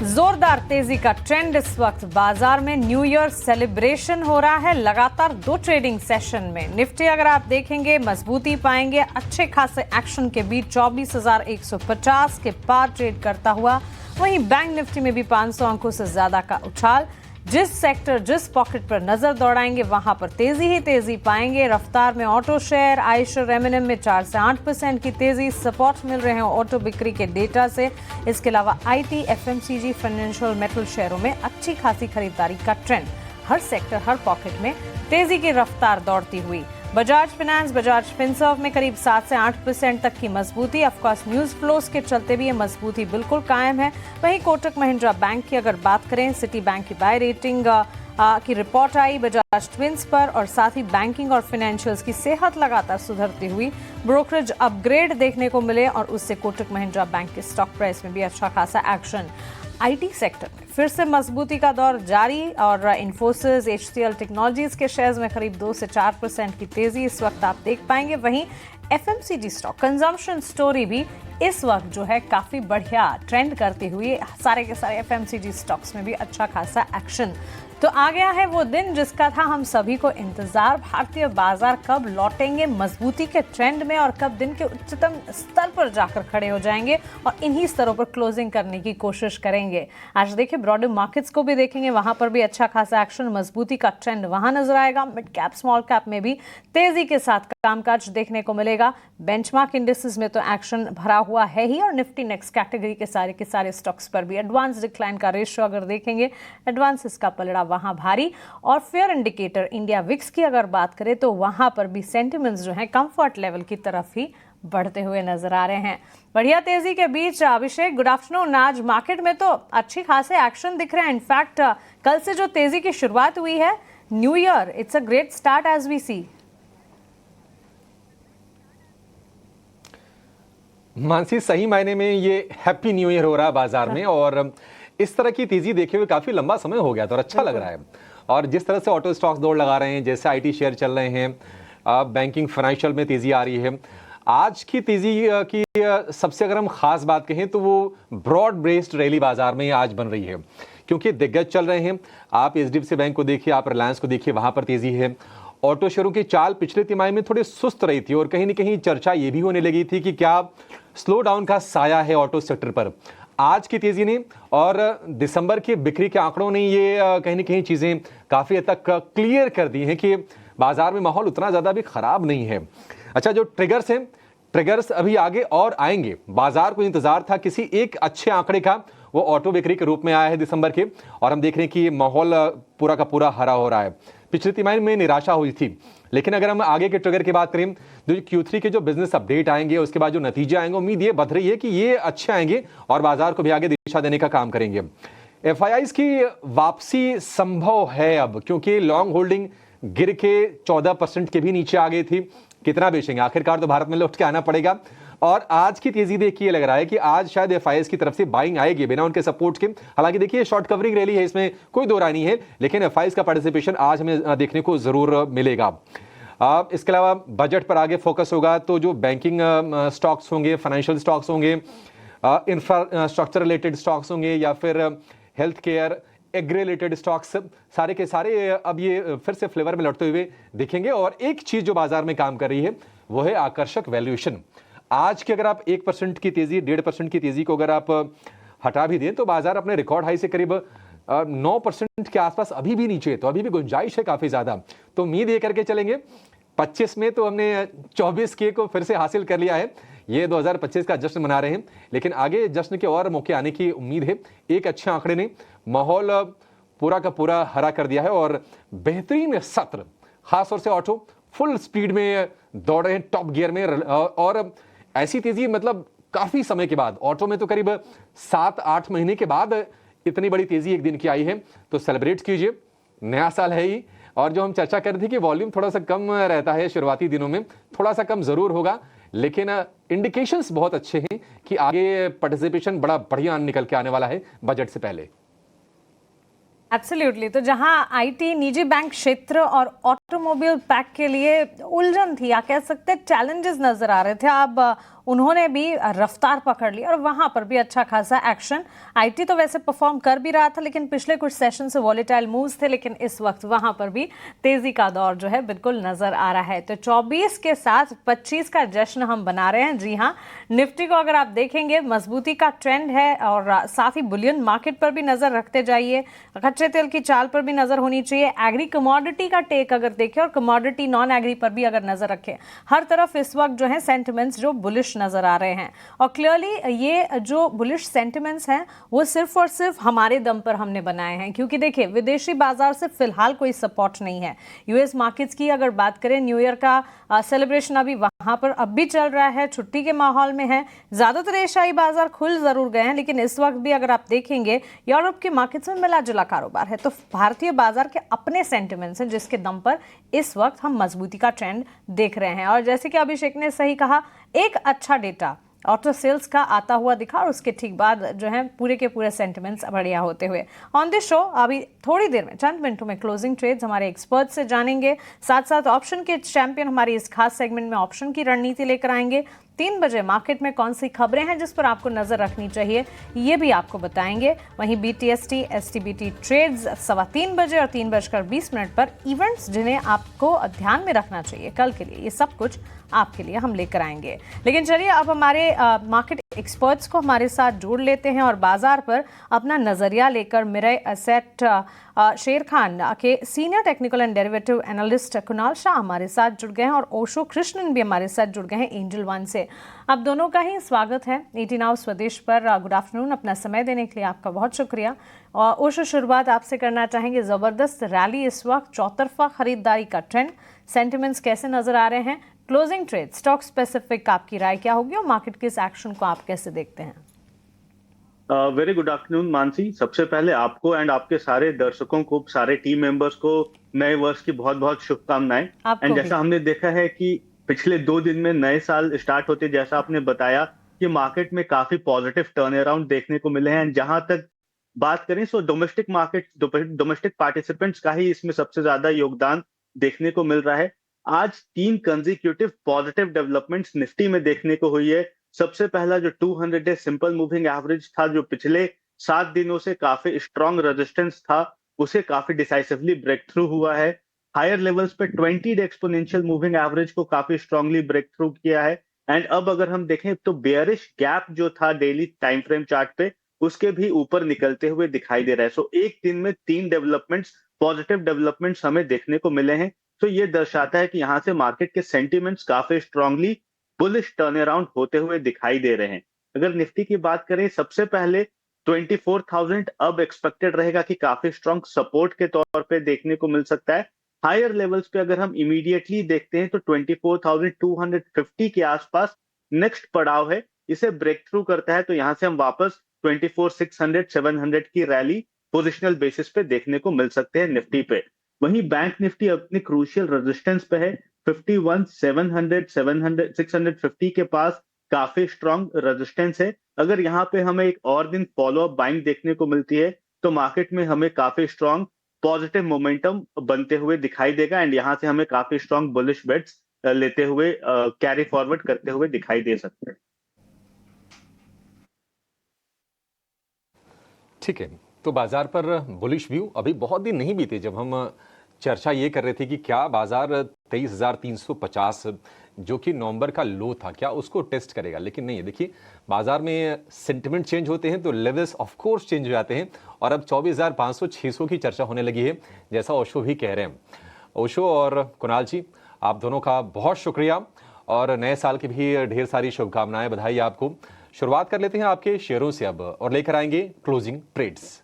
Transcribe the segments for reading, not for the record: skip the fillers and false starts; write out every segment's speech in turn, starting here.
जोरदार तेजी का ट्रेंड इस वक्त बाजार में न्यू ईयर सेलिब्रेशन हो रहा है। लगातार 2 ट्रेडिंग सेशन में निफ्टी अगर आप देखेंगे मजबूती पाएंगे। अच्छे खासे एक्शन के बीच 24,150 के पार ट्रेड करता हुआ। वहीं बैंक निफ्टी में भी 500 अंकों से ज्यादा का उछाल। जिस सेक्टर जिस पॉकेट पर नजर दौड़ाएंगे वहां पर तेजी ही तेजी पाएंगे। रफ्तार में ऑटो शेयर, आयशर एम&एम में 4 से 8% की तेजी। सपोर्ट मिल रहे हैं ऑटो बिक्री के डेटा से। इसके अलावा आईटी, एफएमसीजी, फाइनेंशियल मेटल शेयरों में अच्छी खासी खरीदारी का ट्रेंड। हर सेक्टर हर पॉकेट में तेजी की रफ्तार दौड़ती हुई। बजाज फाइनेंस, बजाज फिनसर्व में करीब 7 से 8% तक की मजबूती। ऑफकोर्स न्यूज फ्लोज के चलते भी ये मजबूती बिल्कुल कायम है। वहीं कोटक महिंद्रा बैंक की अगर बात करें, सिटी बैंक की बाय रेटिंग की रिपोर्ट आई बजाज ट्विंस पर, और साथ ही बैंकिंग और फाइनेंशियल्स की सेहत लगातार सुधरती हुई। ब्रोकरेज अपग्रेड देखने को मिले और उससे कोटक महिंद्रा बैंक के स्टॉक प्राइस में भी अच्छा खासा एक्शन। आईटी सेक्टर में फिर से मजबूती का दौर जारी और इन्फोसिस, एचसीएल टेक्नोलॉजीज के शेयर्स में करीब 2 से 4% की तेजी इस वक्त आप देख पाएंगे। वहीं एफएमसीजी स्टॉक कंजम्पशन स्टोरी भी इस वक्त जो है काफी बढ़िया ट्रेंड करती हुई। सारे के सारे एफएमसीजी स्टॉक्स में भी अच्छा खासा एक्शन। तो आ गया है वो दिन जिसका था हम सभी को इंतजार। भारतीय बाजार कब लौटेंगे मजबूती के ट्रेंड में और कब दिन के उच्चतम स्तर पर जाकर खड़े हो जाएंगे और इन्हीं स्तरों पर क्लोजिंग करने की कोशिश करेंगे। आज देखिए ब्रॉडर मार्केट्स को भी देखेंगे, वहां पर भी अच्छा खासा एक्शन, मजबूती का ट्रेंड वहां नजर आएगा। मिड कैप स्मॉल कैप में भी तेजी के साथ कामकाज देखने को मिलेगा। बेंचमार्क इंडेक्सेस में तो एक्शन भरा हुआ है ही, और निफ्टी नेक्स्ट कैटेगरी के सारे स्टॉक्स पर भी एडवांस डिक्लाइन का रेशियो अगर देखेंगे, एडवांसेस का पलड़ा वहां भारी। और फेयर इंडिकेटर इंडिया विक्स की अगर बात करें तो वहां पर भी सेंटिमेंट्स जो है कंफर्ट लेवल की तरफ ही बढ़ते हुए नजर आ रहे हैं। बढ़िया तेजी के बीच अभिषेक, गुड आफ्टरनून। आज मार्केट में तो अच्छी खासे एक्शन दिख रहे हैं। इनफैक्ट कल से जो तेजी की शुरुआत हुई है, new year, it's a great start as we see. Mansi, सही मायने में ये हैप्पी न्यू ईयर हो रहा है बाजार में, और इस तरह की तेजी देखे हुए काफी लंबा समय हो गया तो अच्छा लग रहा है। और जिस तरह से ऑटो स्टॉक्स दौड़ लगा रहे हैं, जैसे आईटी शेयर चल रहे हैं, बैंकिंग फाइनेंशियल में तेजी आ रही है। आज की तेजी की सबसे अगर हम खास बात कहें तो वो ब्रॉड बेस्ड रैली बाजार में आज बन रही है, क्योंकि दिग्गज चल रहे हैं। आप एचडीएफसी बैंक को देखिए, आप रिलायंस को देखिए, वहां पर तेजी है। ऑटो शेयरों की चाल पिछले तिमाही में थोड़ी सुस्त रही थी और कहीं ना कहीं चर्चा ये भी होने लगी थी कि क्या स्लो डाउन का साया है ऑटो सेक्टर पर। आज की तेजी ने और दिसंबर के बिक्री के आंकड़ों ने ये कहीं ना कहीं चीजें काफी हद तक क्लियर कर दी हैं कि बाजार में माहौल उतना ज्यादा भी खराब नहीं है। अच्छा, जो ट्रिगर्स हैं, ट्रिगर्स अभी आगे और आएंगे। बाजार को इंतजार था किसी एक अच्छे आंकड़े का, वो ऑटो बिक्री के रूप में आया है दिसंबर के, और हम देख रहे हैं कि माहौल पूरा का पूरा हरा हो रहा है। पिछले तिमाही में निराशा हुई थी, लेकिन अगर हम आगे के ट्रिगर की बात करें, जो Q3 के जो बिजनेस अपडेट आएंगे, उसके बाद जो नतीजे आएंगे, उम्मीद ये बढ़ रही है कि ये अच्छे आएंगे और बाजार को भी आगे दिशा देने का काम करेंगे। FIIs की वापसी संभव है अब, क्योंकि लॉन्ग होल्डिंग गिर के 14% के भी नीचे आ गई थी। कितना बेचेंगे आखिरकार, तो भारत में लौट के आना पड़ेगा। और आज की तेजी देखिए लग रहा है कि आज शायद FIIs की तरफ से बाइंग आएगी बिना उनके सपोर्ट के। हालांकि देखिए शॉर्ट कवरिंग रैली है, इसमें कोई दो राय नहीं है, लेकिन FIIs का पार्टिसिपेशन आज हमें देखने को जरूर मिलेगा। इसके अलावा बजट पर आगे फोकस होगा, तो जो बैंकिंग स्टॉक्स होंगे, फाइनेंशियल स्टॉक्स होंगे, इंफ्रास्ट्रक्चर रिलेटेड स्टॉक्स होंगे, या फिर health care, agri related stocks, सारे के सारे अब ये फिर से फ्लेवर में लौटते हुए दिखेंगे। और एक चीज जो बाजार में काम कर रही है वो है आकर्षक वैल्यूएशन। आज की अगर आप 1% की तेजी, 1.5% की तेजी को अगर आप हटा भी दें तो बाजार अपने रिकॉर्ड हाई से करीब 9% के आसपास अभी भी नीचे है, तो अभी भी गुंजाइश है काफी ज्यादा। तो उम्मीद ये करके चलेंगे 25 में तो हमने 24 के को फिर से हासिल कर लिया है। ये 2025 का जश्न मना रहे हैं, लेकिन आगे जश्न के और मौके आने की उम्मीद है। एक अच्छे आंकड़े ने माहौल पूरा का पूरा हरा कर दिया है और बेहतरीन सत्र, खासतौर से ऑटो फुल स्पीड में दौड़ रहे हैं, टॉप गियर में। और ऐसी तेजी मतलब काफी समय के बाद, ऑटो में तो करीब 7-8 महीने के बाद इतनी बड़ी तेजी एक दिन की आई है। तो सेलिब्रेट कीजिए, नया साल है ही। और जो हम चर्चा कर रहे थे कि वॉल्यूम थोड़ा सा कम रहता है शुरुआती दिनों में, थोड़ा सा कम जरूर होगा, लेकिन इंडिकेशंस बहुत अच्छे हैं कि आगे पार्टिसिपेशन बड़ा बढ़िया निकल के आने वाला है बजट से पहले। एब्सोल्युटली। तो जहां आईटी, निजी बैंक क्षेत्र और ऑटो ऑटोमोबाइल पैक के लिए उलझन थी या कह सकते हैं चैलेंजेस नजर आ रहे थे। अब उन्होंने भी रफ्तार पकड़ ली और वहां पर भी अच्छा खासा एक्शन। आईटी तो वैसे परफॉर्म कर भी रहा था, लेकिन पिछले कुछ सेशन से वॉलेटाइल मूव्स थे, लेकिन इस वक्त वहां पर भी तेजी का दौर जो है बिल्कुल नजर आ रहा है। तो 24 के साथ 25 का जश्न हम बना रहे हैं। जी हाँ, निफ्टी को अगर आप देखेंगे मजबूती का ट्रेंड है और साथ ही बुलियन मार्केट पर भी नजर रखते जाइए। कच्चे तेल की चाल पर भी नजर होनी चाहिए। एग्री कमोडिटी का टेक अगर देखें और कमोडिटी नॉन एग्री पर भी अगर नजर रखें, हर तरफ इस वक्त जो है सेंटिमेंट्स जो बुलिश नजर आ रहे हैं। और क्लियरली ये जो बुलिश सेंटिमेंट्स हैं वो सिर्फ और सिर्फ हमारे दम पर हमने बनाए हैं, क्योंकि देखिए विदेशी बाजार से फिलहाल कोई सपोर्ट नहीं है। यूएस मार्केट्स की अगर बात करें, न्यू ईयर का सेलिब्रेशन अभी वहां पर अब भी चल रहा है, छुट्टी के माहौल में है। ज्यादातर एशियाई बाजार खुल जरूर गए हैं, लेकिन इस वक्त भी अगर आप देखेंगे यूरोप के मार्केट्स में मिला जुला कारोबार है। तो भारतीय बाजार के अपने सेंटिमेंट्स हैं जिसके दम पर इस वक्त हम मजबूती का ट्रेंड देख रहे हैं। और जैसे कि अभिषेक ने सही कहा, एक अच्छा डेटा ऑटो सेल्स का आता हुआ दिखा और उसके ठीक बाद जो है पूरे के पूरे सेंटिमेंट्स बढ़िया होते हुए ऑन द शो। अभी थोड़ी देर में, चंद मिनटों में क्लोजिंग ट्रेड्स हमारे एक्सपर्ट से जानेंगे। साथ साथ ऑप्शन के चैंपियन हमारी इस खास सेगमेंट में ऑप्शन की रणनीति लेकर आएंगे। 3 बजे मार्केट में कौन सी खबरें हैं जिस पर आपको नजर रखनी चाहिए, ये भी आपको बताएंगे। वहीं BTST STBT ट्रेड्स 3:15 बजे और 3:20 पर इवेंट्स जिन्हें आपको ध्यान में रखना चाहिए कल के लिए, ये सब कुछ आपके लिए हम लेकर आएंगे। लेकिन चलिए अब हमारे मार्केट एक्सपर्ट्स को हमारे साथ जोड़ लेते हैं और बाजार पर अपना नजरिया लेकर मिरर एसेट शेर खान के senior technical and derivative analyst Kunal Shah हमारे साथ जुड़ गए हैं और ओशो कृष्णन भी हमारे साथ जुड़ गए हैं एंजल वन से। अब दोनों का ही स्वागत है 18 नाउ स्वदेश पर। गुड आफ्टरनून, अपना समय देने के लिए आपका बहुत शुक्रिया। और ओशो, शुरुआत आपसे करना चाहेंगे। जबरदस्त रैली इस वक्त, चौतरफा खरीदारी का ट्रेंड, सेंटिमेंट्स कैसे नजर आ रहे हैं? क्लोजिंग ट्रेड स्टॉक स्पेसिफिक आपकी राय क्या होगी और मार्केट के इस एक्शन को आप कैसे देखते हैं? Very good afternoon Mansi. सबसे पहले आपको एंड आपके सारे दर्शकों को, सारे टीम मेंबर्स को नए वर्ष की बहुत बहुत शुभकामनाएं। एंड जैसा हमने देखा है कि पिछले 2 दिन में नए साल स्टार्ट होते, जैसा आपने बताया कि मार्केट में काफी पॉजिटिव टर्न अराउंड देखने को मिले हैं। जहां तक बात करें सो डोमेस्टिक मार्केट, डोमेस्टिक पार्टिसिपेंट्स का ही इसमें सबसे ज्यादा योगदान देखने को मिल रहा है। आज 3 कंसेक्यूटिव पॉजिटिव डेवलपमेंट्स निफ्टी में देखने को हुई है। सबसे पहला जो 200 डे सिंपल मूविंग एवरेज था, जो पिछले 7 दिनों से काफी स्ट्रॉन्ग रेजिस्टेंस था, उसे काफी डिसाइसिवली ब्रेक थ्रू हुआ है। हायर लेवल्स पे 20 डे एक्सपोनेंशियल मूविंग एवरेज को काफी स्ट्रांगली ब्रेक थ्रू किया है। एंड अब अगर हम देखें तो बेयरिश गैप जो था डेली टाइम फ्रेम चार्ट पे, उसके भी ऊपर निकलते हुए दिखाई दे रहा है। सो एक दिन में 3 डेवलपमेंट्स, पॉजिटिव डेवलपमेंट्स हमें देखने को मिले हैं। तो ये दर्शाता है कि यहाँ से मार्केट के सेंटिमेंट्स काफी स्ट्रांगली बुलिश टर्न अराउंड होते हुए दिखाई दे रहे हैं। अगर निफ्टी की बात करें, सबसे पहले 24,000 अब एक्सपेक्टेड रहेगा कि काफी स्ट्रांग सपोर्ट के तौर पे देखने को मिल सकता है। हायर लेवल्स पे अगर हम इमीडिएटली देखते हैं तो 24,250 के आसपास नेक्स्ट पड़ाव है। इसे ब्रेक थ्रू करता है तो यहां से हम वापस 24,600 700 की रैली पोजिशनल बेसिस पे देखने को मिल सकते हैं निफ्टी पे। वहीं बैंक निफ्टी अपनी क्रूशियल रेजिस्टेंस पे है 51,700 700 650 के पास काफी स्ट्रांग रेजिस्टेंस है। अगर यहाँ पे हमें एक और दिन फॉलो अप बाइंग देखने को मिलती है तो मार्केट में हमें काफी स्ट्रांग पॉजिटिव मोमेंटम बनते हुए दिखाई देगा एंड यहाँ से हमें काफी स्ट्रांग बुलिश बेट्स लेते हुए कैरी फॉरवर्ड करते हुए दिखाई दे सकते हैं। ठीक है, तो बाजार पर बुलिश व्यू। अभी बहुत दिन नहीं बीते जब हम चर्चा ये कर रहे थे कि क्या बाजार 23,350 जो कि नवंबर का लो था, क्या उसको टेस्ट करेगा, लेकिन नहीं है। देखिए, बाजार में सेंटिमेंट चेंज होते हैं तो लेवल्स ऑफ कोर्स चेंज हो जाते हैं और अब 24,500 600 की चर्चा होने लगी है, जैसा ओशो भी कह रहे हैं। ओशो और कुणाल जी, आप दोनों का बहुत शुक्रिया और नए साल की भी ढेर सारी शुभकामनाएं, बधाई आपको। शुरुआत कर लेते हैं आपके शेयरों से अब और लेकर आएंगे क्लोजिंग ट्रेड्स।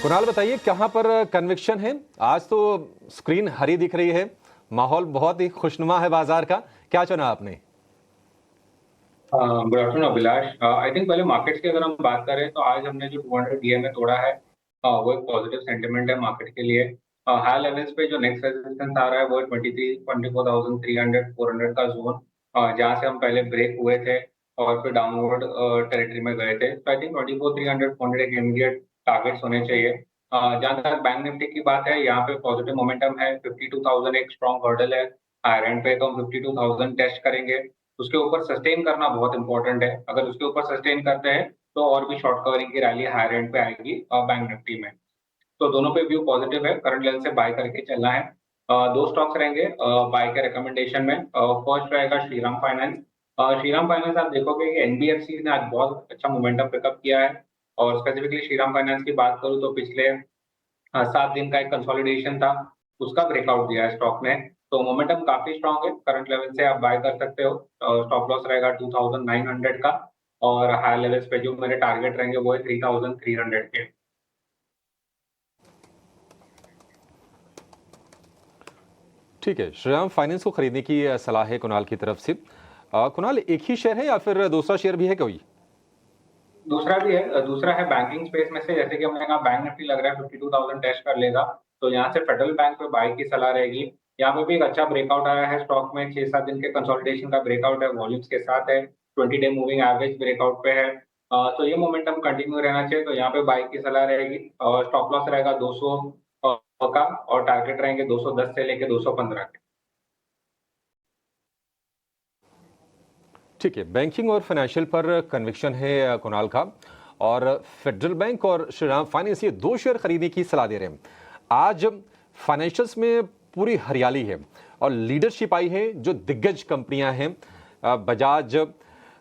कुणाल, बताइए कहां पर कन्विक्शन है? आज तो स्क्रीन हरी दिख रही है, माहौल बहुत ही खुशनुमा है बाजार का, क्या चुना आपने? Good afternoon Abhilash. I think पहले मार्केट्स की अगर हम बात करें तो आज हमने जो 200 डीएमए तोड़ा है, वो एक पॉजिटिव सेंटिमेंट है मार्केट के लिए। हाई लेवल्स पे जो नेक्स्ट रेजिस्टेंस आ रहा है वो 24,300 400 का जोन, जहां से हम पहले ब्रेक हुए थे और फिर डाउनवर्ड टेरिटरी में गए थे। तो आई थिंक 24,300 400 एक इमीडिएट टारगेट्स होने चाहिए। जहाँ तक बैंक निफ्टी की बात है, यहाँ पे पॉजिटिव मोमेंटम है। 52,000 एक स्ट्रॉन्ग हर्डल है। हायर एंड पे तो हम 52,000 टेस्ट करेंगे। उसके ऊपर सस्टेन करना बहुत इंपॉर्टेंट है। अगर उसके ऊपर सस्टेन करते हैं तो और भी शॉर्ट कवरिंग की रैली हायर एंड पे आएगी बैंक निफ्टी में। तो दोनों पे व्यू पॉजिटिव है। करंट लेवल से बाय करके चलना है। दो स्टॉक्स रहेंगे बाय के रिकमेंडेशन में। फर्स्ट रहेगा श्रीराम फाइनेंस। श्रीराम फाइनेंस आप देखोगे कि एनबीएफसी ने आज बहुत अच्छा मोमेंटम पिकअप किया है। और स्पेसिफिकली श्रीराम फाइनेंस की बात करूँ तो पिछले 7 दिन का एक कंसोलिडेशन था, उसका ब्रेकआउट दिया है स्टॉक ने। तो मोमेंटम काफी स्ट्रांग है। करंट लेवल से आप बाय कर सकते हो। स्टॉप लॉस रहेगा 2,900 का। और हायर लेवल्स पे जो मेरे टारगेट रहेंगे वो है 3,300 के। ठीक है, श्रीराम फाइनेंस को खरीदने की सलाह है कुणाल की तरफ से। कुणाल, एक ही शेयर है या फिर दूसरा शेयर भी है कोई? दूसरा भी है। दूसरा है बैंकिंग स्पेस में से, जैसे कि हमने कहा बैंक निफ्टी लग रहा है 52,000 टेस्ट कर लेगा। तो यहाँ से फेडरल बैंक पे बाय की सलाह रहेगी। यहाँ पे भी एक अच्छा ब्रेकआउट आया है स्टॉक में। 6-7 दिन के कंसोलिडेशन का ब्रेकआउट है, वॉल्यूम्स के साथ है। 20 डे मूविंग एवरेज ब्रेकआउट पे है। तो ये मोमेंटम कंटिन्यू रहना चाहिए। तो यहाँ पे बाय की सलाह रहेगी। और स्टॉप लॉस रहेगा 200 का। और टारगेट रहेंगे 210 से लेके 215 के। ठीक है, बैंकिंग और फाइनेंशियल पर कन्विक्शन है कुणाल का, और फेडरल बैंक और श्रीराम फाइनेंस ये दो शेयर खरीदने की सलाह दे रहे हैं। आज फाइनेंशियल्स में पूरी हरियाली है और लीडरशिप आई है। जो दिग्गज कंपनियां हैं, बजाज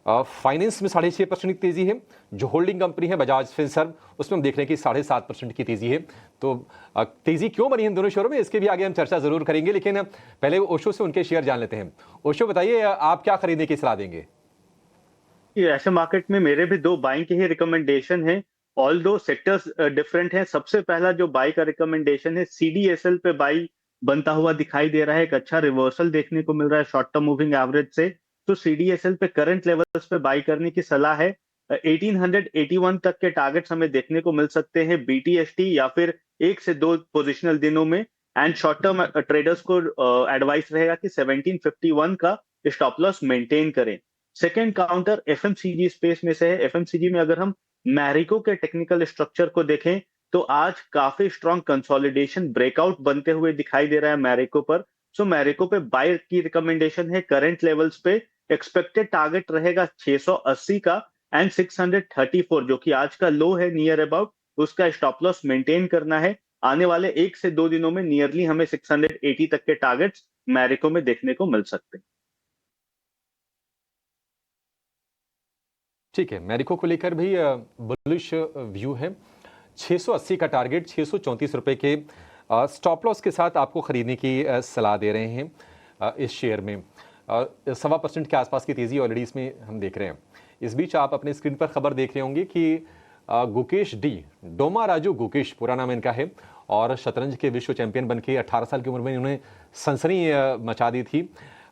फाइनेंस में 6.5% की तेजी है। जो होल्डिंग कंपनी है बजाज फिनसर्व, उसमें हम देख रहे हैं कि 7.5% की तेजी है। तो तेजी क्यों बनी इन दोनों शेयरों में, इसके भी आगे हम चर्चा जरूर करेंगे, लेकिन पहले ओशो से उनके शेयर जान लेते हैं। ओशो, बताइए आप क्या खरीदने की सलाह देंगे? ऐसे मार्केट में मेरे भी 2 बाइंग के ही रिकमेंडेशन है। ऑल दो सेक्टर्स डिफरेंट है। सबसे पहला जो बाई का रिकमेंडेशन है, सीडीएसएल पे बाई बनता हुआ दिखाई दे रहा है। एक अच्छा रिवर्सल देखने को मिल रहा है शॉर्ट टर्म मूविंग एवरेज से। तो सीडीएसएल पे करंट लेवल्स पे बाई करने की सलाह है। 1881 तक के टारगेट्स हमें देखने को मिल सकते हैं बीटीएसटी या फिर 1 से 2 पोजिशनल दिनों में। एंड शॉर्ट टर्म ट्रेडर्स को एडवाइस रहेगा कि 1751 का स्टॉप लॉस मेंटेन करें। सेकेंड काउंटर एफएमसीजी स्पेस में से है। एफएमसीजी में अगर हम मैरिको के टेक्निकल स्ट्रक्चर को देखें तो आज काफी स्ट्रॉन्ग कंसोलिडेशन ब्रेकआउट बनते हुए दिखाई दे रहा है मैरिको पर। सो मैरिको पे बाय की रिकमेंडेशन है। करंट लेवल्स पे एक्सपेक्टेड टारगेट रहेगा 680 का एंड 634, जो कि आज का लो है नियर अबाउट, उसका स्टॉप लॉस मेंटेन करना है। आने वाले 1 से 2 दिनों में नियरली हमें 680 तक के टारगेट्स मैरिको में देखने को मिल सकते हैं। ठीक है, मैरिको को लेकर भी बुलिश व्यू है। 680 का टारगेट, 634 रुपए के स्टॉप लॉस के साथ आपको खरीदने की सलाह दे रहे हैं इस शेयर में। 1.25% के आसपास की तेज़ी ऑलरेडी इसमें हम देख रहे हैं। इस बीच आप अपने स्क्रीन पर खबर देख रहे होंगे कि गुकेश डी, डोमा राजू गुकेश पूरा नाम इनका है, और शतरंज के विश्व चैंपियन बनके 18 साल की उम्र में इन्होंने सनसनी मचा दी थी।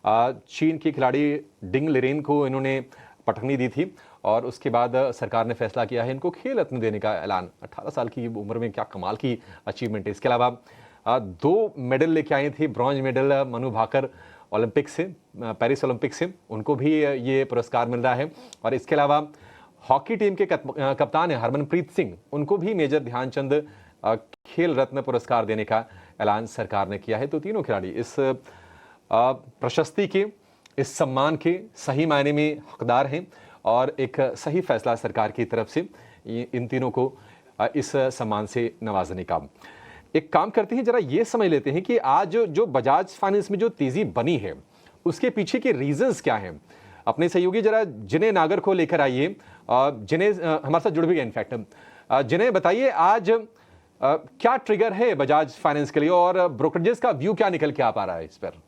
चीन की खिलाड़ी डिंग लिरेन को इन्होंने पटकनी दी थी, और उसके बाद सरकार ने फैसला किया है इनको खेल रत्न देने का ऐलान। 18 साल की उम्र में क्या कमाल की अचीवमेंट है। इसके अलावा 2 मेडल लेके आए थे, bronze medal Manu Bhaker Olympic से, पेरिस ओलंपिक से, उनको भी ये पुरस्कार मिल रहा है। और इसके अलावा हॉकी टीम के कप्तान है हरमनप्रीत सिंह, उनको भी मेजर ध्यानचंद खेल रत्न पुरस्कार देने का ऐलान सरकार ने किया है। तो तीनों खिलाड़ी इस प्रशस्ति के, इस सम्मान के सही मायने में हकदार हैं, और एक सही फैसला सरकार की तरफ से इन तीनों को इस सम्मान से नवाजने का। एक काम करते हैं, जरा ये समझ लेते हैं कि आज जो बजाज फाइनेंस में जो तेजी बनी है उसके पीछे के रीजंस क्या हैं। अपने सहयोगी जरा जिनेह नागर को लेकर आइए। जिनेह हमारे साथ जुड़ भी गए इनफैक्ट। जिनेह, बताइए आज क्या ट्रिगर है बजाज फाइनेंस के लिए, और ब्रोकरेजेस का व्यू क्या निकल के आ पा रहा है इस पर?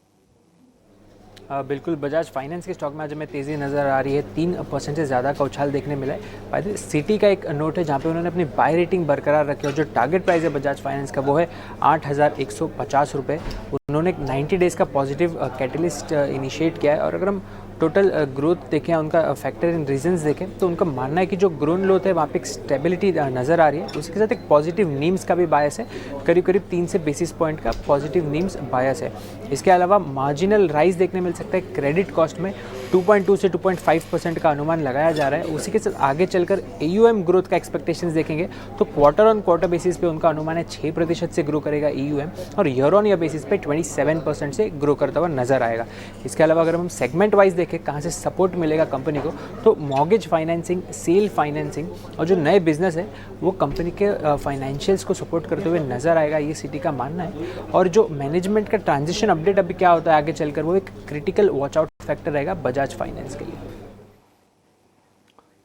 बिल्कुल, बजाज फाइनेंस के स्टॉक में आज हमें तेज़ी नज़र आ रही है। 3% से ज़्यादा का उछाल देखने मिला है। बाय द वे, सिटी का एक नोट है जहाँ पे उन्होंने अपनी बाय रेटिंग बरकरार रखी है, और जो टारगेट प्राइस है बजाज फाइनेंस का वो है 8,150 रुपये। उन्होंने एक 90 डेज़ का पॉजिटिव कैटलिस्ट इनिशिएट किया है। और अगर हम टोटल ग्रोथ देखें, उनका फैक्टर इन रीजंस देखें, तो उनका मानना है कि जो ग्रोन ग्रोथ है वहाँ पे एक स्टेबिलिटी नज़र आ रही है। उसके साथ एक पॉजिटिव नीम्स का भी बायस है, करीब करीब 3 से बेसिस पॉइंट का पॉजिटिव नीम्स बायस है। इसके अलावा मार्जिनल राइज देखने मिल सकता है क्रेडिट कॉस्ट में। 2.2 से 2.5% का अनुमान लगाया जा रहा है। उसी के साथ आगे चलकर AUM ग्रोथ का एक्सपेक्टेशंस देखेंगे तो क्वार्टर ऑन क्वार्टर बेसिस पे उनका अनुमान है 6% से ग्रो करेगा AUM, और ईयर ऑन ईयर बेसिस पे 27% से ग्रो करता हुआ नजर आएगा। इसके अलावा अगर हम सेगमेंट वाइज देखें कहाँ से सपोर्ट मिलेगा कंपनी को, तो मॉर्गेज फाइनेंसिंग, सेल फाइनेंसिंग और जो नए बिजनेस है वो कंपनी के फाइनेंशियल्स को सपोर्ट करते हुए नजर आएगा, ये सिटी का मानना है। और जो मैनेजमेंट का ट्रांजिशन अपडेट अभी क्या होता है आगे चलकर, वो एक क्रिटिकल वॉच आउट फैक्टर रहेगा बजाज फाइनेंस के लिए।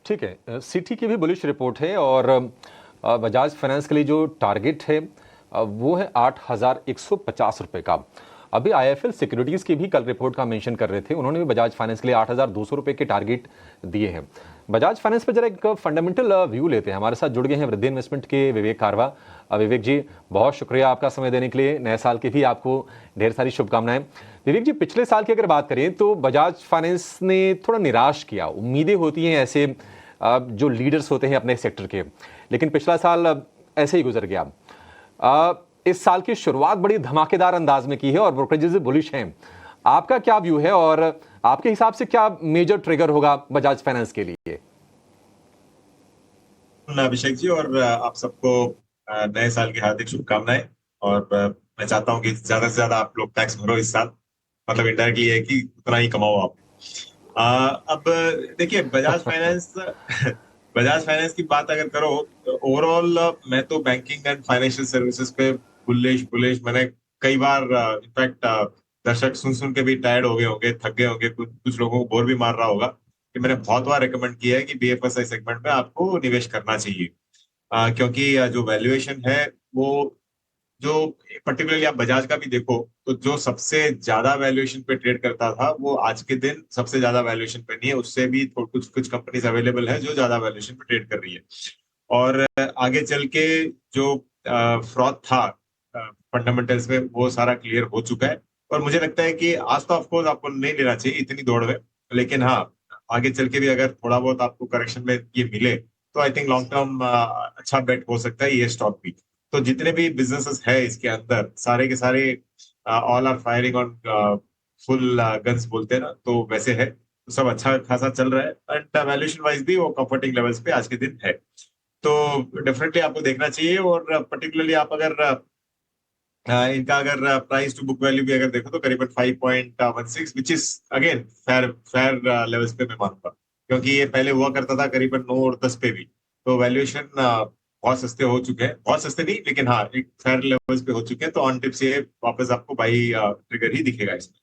ठीक है, सिटी की भी बुलिश रिपोर्ट है और बजाज फाइनेंस के लिए जो टारगेट है वो है 8,150 रुपये का। अभी IIFL सिक्योरिटीज़ की भी कल रिपोर्ट का मेंशन कर रहे थे, उन्होंने भी बजाज फाइनेंस के लिए 8,200 रुपये के टारगेट दिए हैं। बजाज फाइनेंस पर जरा एक फंडामेंटल व्यू लेते हैं। हमारे साथ जुड़ गए हैं वृद्धि इन्वेस्टमेंट के विवेक कारवा। विवेक जी, बहुत शुक्रिया आपका समय देने के लिए। नए साल की भी आपको ढेर सारी शुभकामनाएं। विवेक जी, पिछले साल की अगर बात करें तो बजाज फाइनेंस ने थोड़ा निराश किया। उम्मीदें होती हैं ऐसे जो लीडर्स होते हैं अपने सेक्टर के, लेकिन पिछला साल ऐसे ही गुजर गया। इस साल की शुरुआत बड़ी धमाकेदार अंदाज में की है और ब्रोकरेजेस बुलिश हैं। आपका क्या व्यू है और आपके हिसाब से क्या मेजर ट्रिगर होगा बजाज फाइनेंस के लिए? अभिषेक जी, और आप सबको नए साल की हार्दिक शुभकामनाएं। और मैं चाहता हूं कि ज्यादा से ज्यादा आप लोग टैक्स भरो इस साल, मतलब इनडायरेक्टली है कि उतना ही कमाओ आप। अब देखिए बजाज फाइनेंस की बात अगर करो तो ओवरऑल मैं तो बैंकिंग एंड फाइनेंशियल सर्विसेज पे बुलिश मैंने कई बार इनफैक्ट दर्शक सुन के भी टायर्ड हो गए होंगे, थक गए होंगे, कुछ लोगों को बोर भी मार रहा होगा कि मैंने बहुत बार रिकमेंड किया है कि BFSI सेगमेंट में आपको निवेश करना चाहिए। क्योंकि जो वैल्यूएशन है वो, जो पर्टिकुलरली आप बजाज का भी देखो तो जो सबसे ज्यादा वैल्यूएशन पे ट्रेड करता था वो आज के दिन सबसे ज्यादा वैल्यूएशन पे नहीं है, उससे भी कुछ कंपनीज अवेलेबल है जो ज्यादा वैल्यूएशन पे ट्रेड कर रही है। और आगे चल के जो फ्रॉड था फंडामेंटल्स में वो सारा क्लियर हो चुका है। और मुझे लगता है कि आज तो ऑफकोर्स आपको नहीं लेना चाहिए इतनी दौड़ में, लेकिन हाँ आगे चल के भी अगर थोड़ा बहुत आपको करेक्शन में ये मिले तो आई थिंक लॉन्ग टर्म अच्छा बेट हो सकता है ये स्टॉक भी। तो जितने भी बिजनेसेस है इसके अंदर सारे के सारे all are firing on full guns बोलते हैं ना, तो वैसे है, तो सब अच्छा खासा चल रहा है एंड वैल्यूएशन वाइज भी वो कंफर्टिंग लेवल्स पे आज के दिन है। तो डेफिनेटली आपको देखना चाहिए। और पर्टिकुलरली आप अगर इनका अगर प्राइस टू बुक वैल्यू भी अगर देखो तो करीबन 5.16 which is again fair levels पे मैं मानूंगा, क्योंकि ये पहले हुआ करता था करीबन 9 और 10 पे भी। तो वैल्यूएशन बहुत सस्ते हो चुके हैं, बहुत सस्ते नहीं लेकिन हाँ एक फेयर लेवल्स पे हो चुके हैं। तो ऑन टिप्स ये वापस आपको बाई ट्रिगर ही दिखेगा इसमें।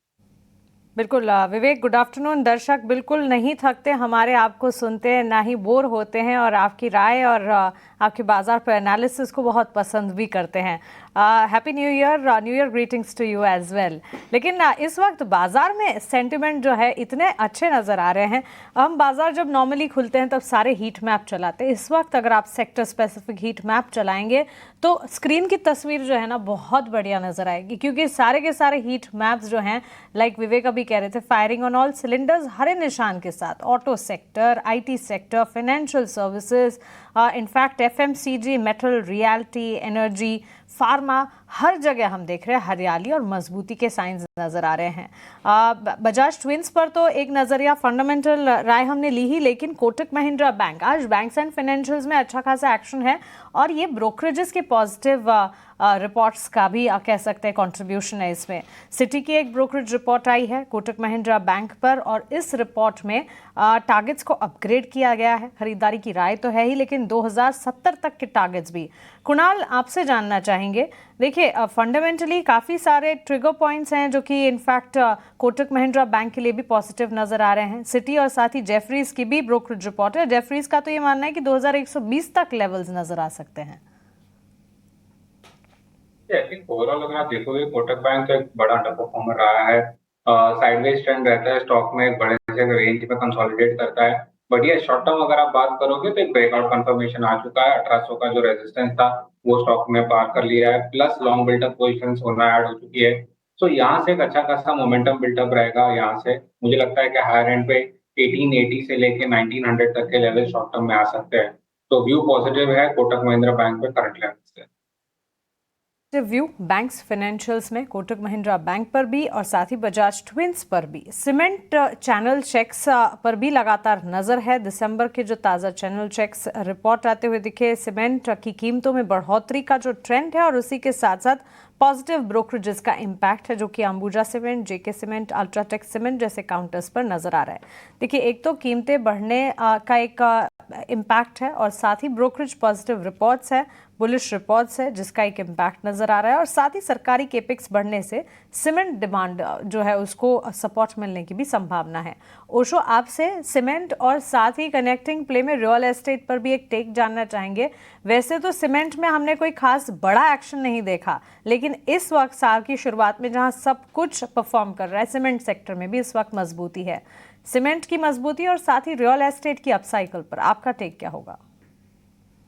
बिल्कुल विवेक, गुड आफ्टरनून। दर्शक बिल्कुल नहीं थकते हमारे आपको सुनते हैं, ना ही बोर होते हैं, और आपकी राय और आपके बाजार पर एनालिसिस को बहुत पसंद भी करते हैं। Happy new year greetings to you as well. लेकिन इस वक्त बाजार में सेंटिमेंट जो है इतने अच्छे नज़र आ रहे हैं। हम बाजार जब नॉर्मली खुलते हैं तब सारे हीट मैप चलाते हैं। इस वक्त अगर आप सेक्टर स्पेसिफिक हीट मैप चलाएंगे तो स्क्रीन की तस्वीर जो है ना बहुत बढ़िया नज़र आएगी, क्योंकि सारे के सारे हीट मैप्स जो हैं, लाइक विवेक अभी कह रहे थे, फायरिंग ऑन ऑल सिलेंडर्स, हरे निशान के साथ। Auto sector, IT sector, financial services, in fact FMCG, metal, realty, energy, pharma, हर जगह हम देख रहे हैं हरियाली और मजबूती के साइंस नजर आ रहे हैं। बजाज ट्विंस पर तो एक नजरिया फंडामेंटल राय हमने ली ही, लेकिन कोटक महिंद्रा बैंक, आज बैंक्स एंड फाइनेंशियल्स में अच्छा खासा एक्शन है और ये ब्रोकरेजेस के पॉजिटिव रिपोर्ट्स का भी कह सकते हैं कंट्रीब्यूशन है इसमें। सिटी की एक ब्रोकरेज रिपोर्ट आई है कोटक महिंद्रा बैंक पर, और इस रिपोर्ट में टारगेट्स को अपग्रेड किया गया है। खरीदारी की राय तो है ही, लेकिन 2070 तक के टारगेट्स भी। कुणाल, आपसे जानना चाहेंगे, देखिए फंडामेंटली काफ़ी सारे ट्रिगर पॉइंट्स हैं जो कि इनफैक्ट कोटक महिंद्रा बैंक के लिए भी पॉजिटिव नजर आ रहे हैं। सिटी और साथ ही जेफरीज की भी ब्रोकरेज रिपोर्ट है। जेफरीज का तो ये मानना है कि 2120 तक लेवल्स नजर आ सकते हैं। आई थिंक ओवरऑल अगर आप देखोगे कोटक बैंक तो एक बड़ा अंडर परफॉर्मर रहा है। साइडवेज ट्रेंड रहता है स्टॉक में, एक बड़े से रेंज में कंसोलिडेट करता है। बट ये शॉर्ट टर्म अगर आप बात करोगे तो एक ब्रेकआउट कंफर्मेशन आ चुका है। 1800 का जो रेजिस्टेंस था वो स्टॉक में पार कर लिया है, प्लस लॉन्ग बिल्डअप पोजीशन होना ऐड हो चुकी है। तो यहाँ से एक अच्छा खासा मोमेंटम बिल्डअप रहेगा। यहाँ से मुझे लगता है कि हायर एंड पे 1880 से लेके 1900 तक के लेवल शॉर्ट टर्म में आ सकते हैं। तो व्यू पॉजिटिव है कोटक महिंद्रा बैंक पे करंट लेवल से। ठीक है, बहुत बहुत शुक्रिया विवेक जी। बहुत बहुत शुक्रिया। 2020 में 1900 तक के लेवल शॉर्ट टर्म में आ सकते हैं। तो व्यू पॉजिटिव है कोटक महिंद्रा बैंक पे करंट लेवल से। व्यू बैंक्स फाइनेंशियल्स में कोटक महिंद्रा बैंक पर भी और साथ ही बजाज ट्विंस पर भी सीमेंट चैनल चेक्स पर भी लगातार नजर है। दिसंबर के जो ताज़ा चैनल चेक्स रिपोर्ट आते हुए दिखे, सीमेंट की कीमतों में बढ़ोतरी का जो ट्रेंड है और उसी के साथ साथ पॉजिटिव ब्रोकरेजेस का इम्पैक्ट है, जो कि अंबुजा सीमेंट, जेके सीमेंट, अल्ट्राटेक सीमेंट जैसे काउंटर्स पर नजर आ रहा है। देखिए, एक तो कीमतें बढ़ने का एक इम्पैक्ट है और साथ ही ब्रोकरेज पॉजिटिव रिपोर्ट्स है, बुलिश रिपोर्ट्स है, जिसका एक इम्पैक्ट नजर आ रहा है और साथ ही सरकारी केपेक्स बढ़ने से सीमेंट डिमांड जो है उसको सपोर्ट मिलने की भी संभावना है। ओशो, आपसे सीमेंट और साथ ही कनेक्टिंग प्ले में रियल एस्टेट पर भी एक टेक जानना चाहेंगे। वैसे तो सीमेंट में हमने कोई खास बड़ा एक्शन नहीं देखा, लेकिन इस वक्त साल की शुरुआत में जहां सब कुछ परफॉर्म कर रहा है, सीमेंट सेक्टर में भी इस वक्त मजबूती है। सीमेंट की मजबूती और साथ ही रियल एस्टेट की अपसाइकिल पर आपका टेक क्या होगा?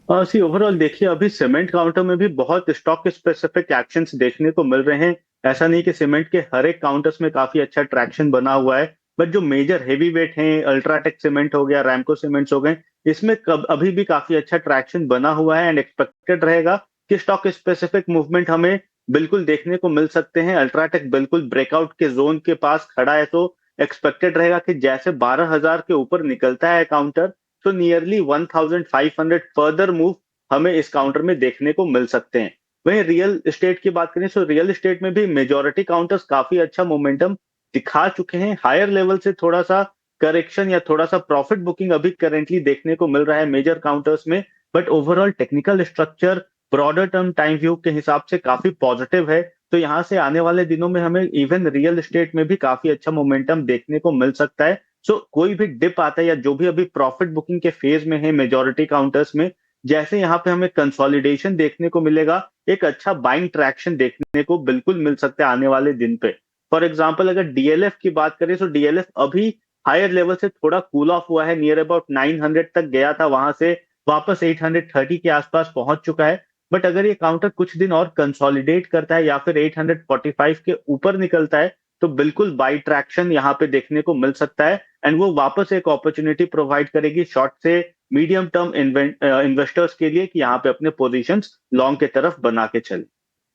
सी ओवरऑल देखिए, अभी सीमेंट काउंटर में भी बहुत स्टॉक स्पेसिफिक एक्शंस देखने को मिल रहे हैं। ऐसा नहीं कि सीमेंट के हर एक काउंटर्स में काफी अच्छा ट्रैक्शन बना हुआ है, बट जो मेजर हेवी वेट हैं, अल्ट्राटेक सीमेंट हो गया, रैमको सीमेंट्स हो गए, इसमें अभी भी काफी अच्छा ट्रैक्शन बना हुआ है एंड एक्सपेक्टेड रहेगा कि स्टॉक स्पेसिफिक मूवमेंट हमें बिल्कुल देखने को मिल सकते हैं। अल्ट्राटेक बिल्कुल ब्रेकआउट के जोन के पास खड़ा है, तो एक्सपेक्टेड रहेगा कि जैसे 12,000 के ऊपर निकलता है काउंटर, तो नियरली 1500 फर्दर मूव हमें इस काउंटर में देखने को मिल सकते हैं। वहीं रियल एस्टेट की बात करें तो रियल एस्टेट में भी मेजॉरिटी काउंटर्स काफी अच्छा मोमेंटम दिखा चुके हैं। हायर लेवल से थोड़ा सा करेक्शन या थोड़ा सा प्रॉफिट बुकिंग अभी करेंटली देखने को मिल रहा है मेजर काउंटर्स में, but overall technical structure broader term time view के हिसाब से काफी पॉजिटिव है। तो यहाँ से आने वाले दिनों में हमें इवन रियल एस्टेट में भी काफी अच्छा मोमेंटम देखने को मिल सकता है। सो कोई भी डिप आता है या जो भी अभी प्रॉफिट बुकिंग के फेज में है मेजॉरिटी काउंटर्स में, जैसे यहाँ पे हमें कंसोलिडेशन देखने को मिलेगा, एक अच्छा बाइंग ट्रैक्शन देखने को बिल्कुल मिल सकता है आने वाले दिन पे। फॉर एग्जांपल अगर डीएलएफ की बात करें तो डीएलएफ अभी हायर लेवल से थोड़ा कूल ऑफ हुआ है, नियर अबाउट 900 तक गया था, वहां से वापस 830 के आसपास पहुंच चुका है। बट अगर ये काउंटर कुछ दिन और कंसोलिडेट करता है या फिर 845 के ऊपर निकलता है, तो बिल्कुल बाई ट्रैक्शन यहाँ पे देखने को मिल सकता है एंड वो वापस एक अपॉर्चुनिटी प्रोवाइड करेगी शॉर्ट से मीडियम टर्म इन्वेस्टर्स के लिए कि यहाँ पे अपने पोजीशंस लॉन्ग के तरफ बना के चले।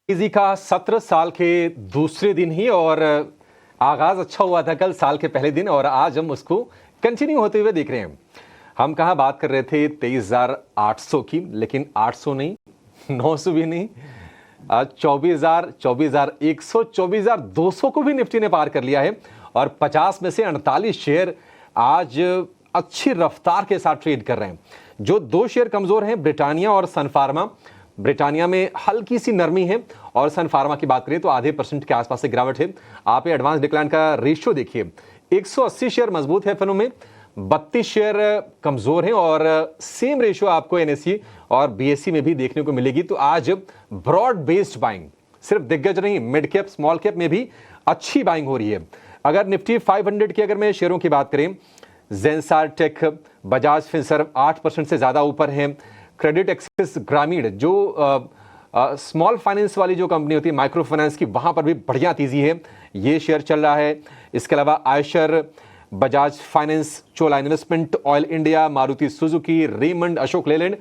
तेजी का 17 साल के दूसरे दिन ही और आगाज अच्छा हुआ था कल साल के पहले दिन, और आज हम उसको कंटिन्यू होते हुए देख रहे हैं। हम कहाँ बात कर रहे थे 23,800 की, लेकिन 800 नहीं, 900 भी नहीं, 24,000, 24,100, 24,200 को भी निफ्टी ने पार कर लिया है और 50 में से 48 शेयर आज अच्छी रफ्तार के साथ ट्रेड कर रहे हैं। जो दो शेयर कमजोर हैं, ब्रिटानिया और सन फार्मा। ब्रिटानिया में हल्की सी नरमी है और सन फार्मा की बात करें तो आधे % के आसपास से गिरावट है। आप एडवांस डिक्लाइन का रेशियो देखिए, 180 शेयर मजबूत है फनों में, 32 शेयर कमजोर हैं और सेम रेशियो आपको एनएसई और बीएसई में भी देखने को मिलेगी। तो आज ब्रॉड बेस्ड बाइंग, सिर्फ दिग्गज नहीं, मिड कैप स्मॉल कैप में भी अच्छी बाइंग हो रही है। अगर निफ्टी 500 की अगर मैं शेयरों की बात करें, जेंसार टेक, बजाज फिनसर्व 8% से ज्यादा ऊपर है। क्रेडिट एक्सिस ग्रामीण, जो स्मॉल फाइनेंस वाली जो कंपनी होती है माइक्रो फाइनेंस की, वहां पर भी बढ़िया तेजी है, ये शेयर चल रहा है। इसके अलावा Eicher, Bajaj finance, Chola investment, oil India, Maruti Suzuki, Raymond, Ashok Leyland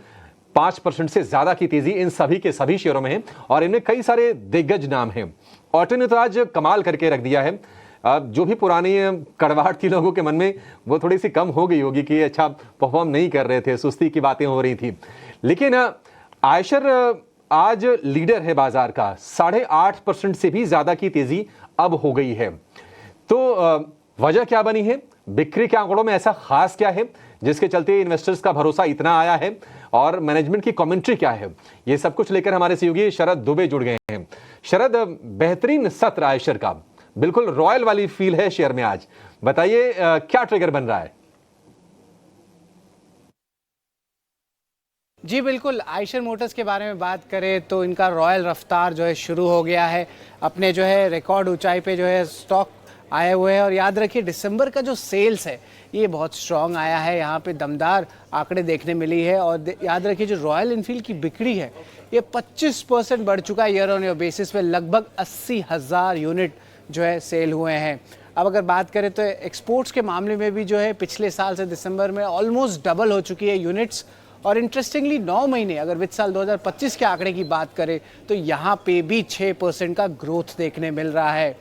5% से ज्यादा की तेजी इन सभी के सभी शेयरों में है और इनमें कई सारे दिग्गज नाम हैं। ऑटो ने तो आज कमाल करके रख दिया है। जो भी पुरानी कड़वाहट थी लोगों के मन में, वो थोड़ी सी कम हो गई होगी कि अच्छा परफॉर्म नहीं कर रहे थे, सुस्ती की बातें हो रही थी। लेकिन आयशर आज लीडर है बाजार का, 8.5% से भी ज्यादा की तेजी अब हो गई है। तो वजह क्या बनी है? बिक्री के आंकड़ों में ऐसा खास क्या है जिसके चलते इन्वेस्टर्स का भरोसा इतना आया है, और मैनेजमेंट की कमेंट्री क्या है? ये सब कुछ लेकर हमारे सहयोगी शरद दुबे जुड़ गए हैं। शरद, बेहतरीन सत्र आयशर का, बिल्कुल रॉयल वाली फील है शेयर में आज, बताइए क्या ट्रिगर बन रहा है? जी बिल्कुल, आयशर मोटर्स के बारे में बात करें तो इनका रॉयल रफ्तार जो है शुरू हो गया है, अपने जो है रिकॉर्ड ऊंचाई पे जो है स्टॉक आए हुए हैं। और याद रखिए दिसंबर का जो सेल्स है ये बहुत स्ट्रॉन्ग आया है, यहाँ पे दमदार आंकड़े देखने मिली है। और याद रखिए जो रॉयल इनफील्ड की बिक्री है ये 25% बढ़ चुका है ईयर ऑन ईयर बेसिस पे, लगभग 80,000 यूनिट जो है सेल हुए हैं। अब अगर बात करें तो एक्सपोर्ट्स के मामले में भी जो है पिछले साल से दिसंबर में ऑलमोस्ट डबल हो चुकी है यूनिट्स, और इंटरेस्टिंगली 9 महीने अगर वित्त साल 2025 के आंकड़े की बात करें तो यहाँ पे भी 6% का ग्रोथ देखने मिल रहा है।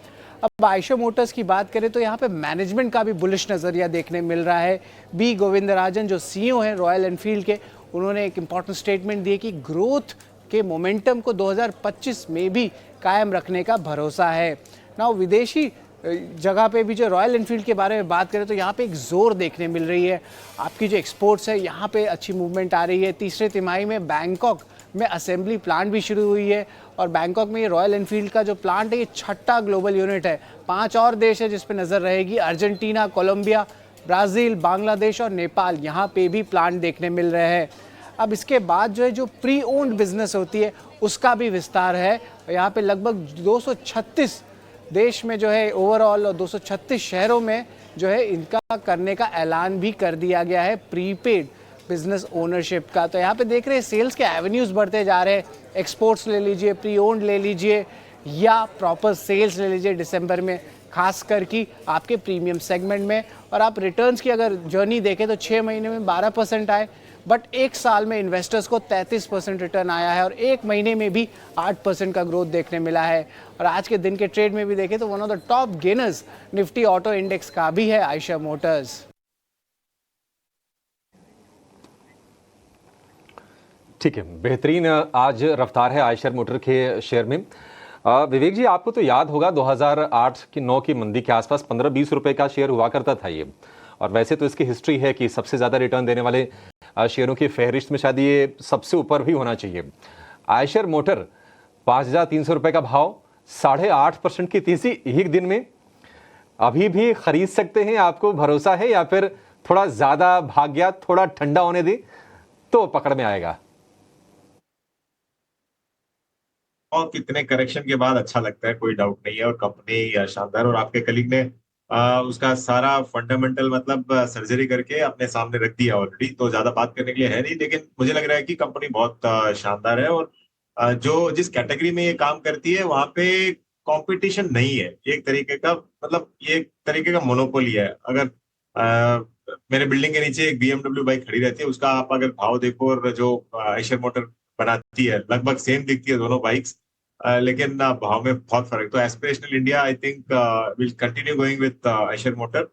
अब आयशर मोटर्स की बात करें तो यहाँ पे मैनेजमेंट का भी बुलिश नज़रिया देखने मिल रहा है। बी गोविंदराजन जो सीईओ हैं रॉयल एनफील्ड के, उन्होंने एक इम्पॉर्टेंट स्टेटमेंट दी कि ग्रोथ के मोमेंटम को 2025 में भी कायम रखने का भरोसा है। ना विदेशी जगह पे भी जो रॉयल एनफील्ड के बारे में बात करें तो यहाँ पे एक जोर देखने मिल रही है। आपकी जो एक्सपोर्ट्स है यहाँ पे अच्छी मूवमेंट आ रही है। तीसरे तिमाही में बैंकॉक में असेंबली प्लांट भी शुरू हुई है और बैंकॉक में ये रॉयल एनफील्ड का जो प्लांट है ये 6ठा ग्लोबल यूनिट है। 5 और देश है जिस पे नज़र रहेगी, अर्जेंटीना, कोलंबिया, ब्राज़ील, बांग्लादेश और नेपाल, यहाँ पे भी प्लांट देखने मिल रहे हैं। अब इसके बाद जो है जो प्री ओन्ड बिजनेस होती है उसका भी विस्तार है। यहाँ पे लगभग 236 देश में जो है ओवरऑल और 236 शहरों में जो है इनका करने का ऐलान भी कर दिया गया है प्रीपेड बिजनेस ओनरशिप का। तो यहाँ पे देख रहे हैं सेल्स के एवेन्यूज बढ़ते जा रहे हैं। एक्सपोर्ट्स ले लीजिए, प्री ओन्ड ले लीजिए या प्रॉपर सेल्स ले लीजिए दिसंबर में, खास कर कि आपके प्रीमियम सेगमेंट में। और आप रिटर्न्स की अगर जर्नी देखें तो 6 महीने में 12% आए, बट एक साल में इन्वेस्टर्स को 33% रिटर्न आया है और एक महीने में भी 8% का ग्रोथ देखने मिला है। और आज के दिन के ट्रेड में भी देखें तो one of the top gainers Nifty auto index का भी है आयशर मोटर्स। ठीक है, बेहतरीन आज रफ्तार है आयशर मोटर के शेयर में। विवेक जी, आपको तो याद होगा 2008 की 9 की मंदी के आसपास 15-20 रुपए का शेयर हुआ करता था ये, और वैसे तो इसकी हिस्ट्री है कि सबसे ज़्यादा रिटर्न देने वाले शेयरों की फहरिस्त में शायद ये सबसे ऊपर भी होना चाहिए। आयशर मोटर 5,300 रुपए का भाव, 8.5% की तेजी एक दिन में, अभी भी खरीद सकते हैं? आपको भरोसा है या फिर थोड़ा ज़्यादा भाग गया, थोड़ा ठंडा होने दे तो पकड़ में आएगा? और कितने करेक्शन के बाद अच्छा लगता है, कोई डाउट नहीं है। और कंपनी शानदार, और आपके कलीग ने उसका सारा फंडामेंटल मतलब सर्जरी करके अपने सामने रख दिया ऑलरेडी, तो ज्यादा बात करने के लिए है नहीं। लेकिन मुझे लग रहा है कि कंपनी बहुत शानदार है और जो जिस कैटेगरी में ये काम करती है वहां पे कंपटीशन नहीं है एक तरीके का, मतलब ये एक तरीके का मोनोपोली है। अगर मेरे बिल्डिंग के नीचे एक BMW बाइक खड़ी रहती है, उसका आप अगर भाव देखो और जो आयशर मोटर बनाती है लगभग सेम दिखती है दोनों बाइक्स, लेकिन भाव में बहुत फर्क। तो aspirational India I think will continue going with Eicher motor.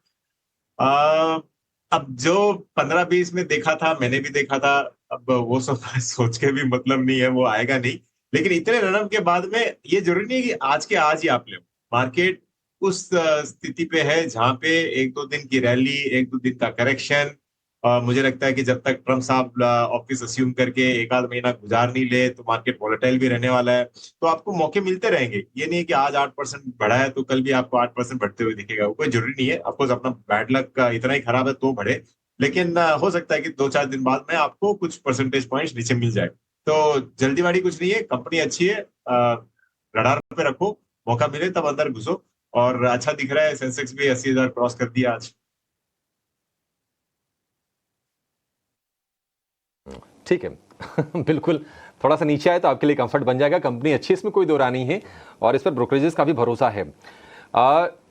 अब जो 15-20 में देखा था, मैंने भी देखा था, अब वो सब सोच के भी मतलब नहीं है, वो आएगा नहीं। लेकिन इतने रनअप के बाद में ये जरूरी नहीं है कि आज के आज ही आप ले। मार्केट उस स्थिति पे है जहां पे 1-2 दिन की रैली, 1-2 दिन का करेक्शन, मुझे लगता है कि जब तक ट्रम्प साहब ऑफिस अस्यूम करके 1-आध महीना गुजार नहीं ले तो मार्केट वॉलेटाइल भी रहने वाला है। तो आपको मौके मिलते रहेंगे। ये नहीं कि आज 8% बढ़ा है तो कल भी आपको 8% बढ़ते हुए दिखेगा, वो कोई जरूरी नहीं है। ऑफकोर्स अपना बैड लक इतना ही खराब है तो बढ़े, लेकिन हो सकता है कि 2-4 दिन बाद में आपको कुछ परसेंटेज पॉइंट्स नीचे मिल जाए। तो जल्दीबाजी कुछ नहीं है, कंपनी अच्छी है, रडार पे रखो, मौका मिले तब अंदर घुसो। और अच्छा दिख रहा है, सेंसेक्स भी 80,000 क्रॉस कर दिया आज। ठीक है बिल्कुल, थोड़ा सा नीचे आए तो आपके लिए कंफर्ट बन जाएगा। कंपनी अच्छी, इसमें कोई दो राय नहीं है और इस पर ब्रोकरेजेस का भी भरोसा है।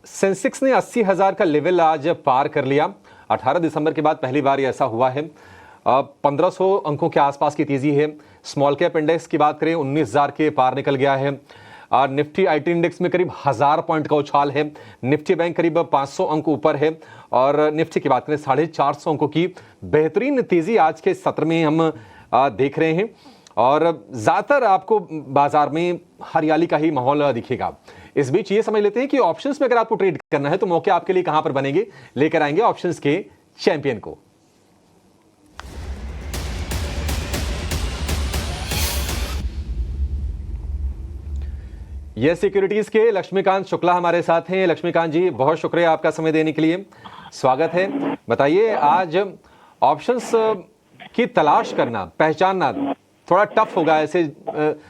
सेंसेक्स ने 80,000 का लेवल आज पार कर लिया। 18 दिसंबर के बाद पहली बार ऐसा हुआ है। 1500 अंकों के आसपास की तेजी है। स्मॉल कैप इंडेक्स की बात करें 19,000 के पार निकल गया है। निफ्टी आईटी इंडेक्स में करीब 1000 पॉइंट का उछाल है। निफ्टी बैंक करीब 500 अंक ऊपर है और निफ्टी की बात करें 450 अंकों की बेहतरीन तेजी आज के सत्र में हम देख रहे हैं। और ज्यादातर आपको बाजार में हरियाली का ही माहौल दिखेगा। इस बीच ये समझ लेते हैं कि ऑप्शंस में अगर आपको ट्रेड करना है तो मौके आपके लिए कहां पर बनेंगे। लेकर आएंगे ऑप्शंस के चैंपियन को। ये सिक्योरिटीज के लक्ष्मीकांत शुक्ला हमारे साथ हैं। लक्ष्मीकांत जी, बहुत शुक्रिया आपका समय देने के लिए, स्वागत है। बताइए, आज ऑप्शंस की तलाश करना, पहचानना थोड़ा टफ होगा ऐसे,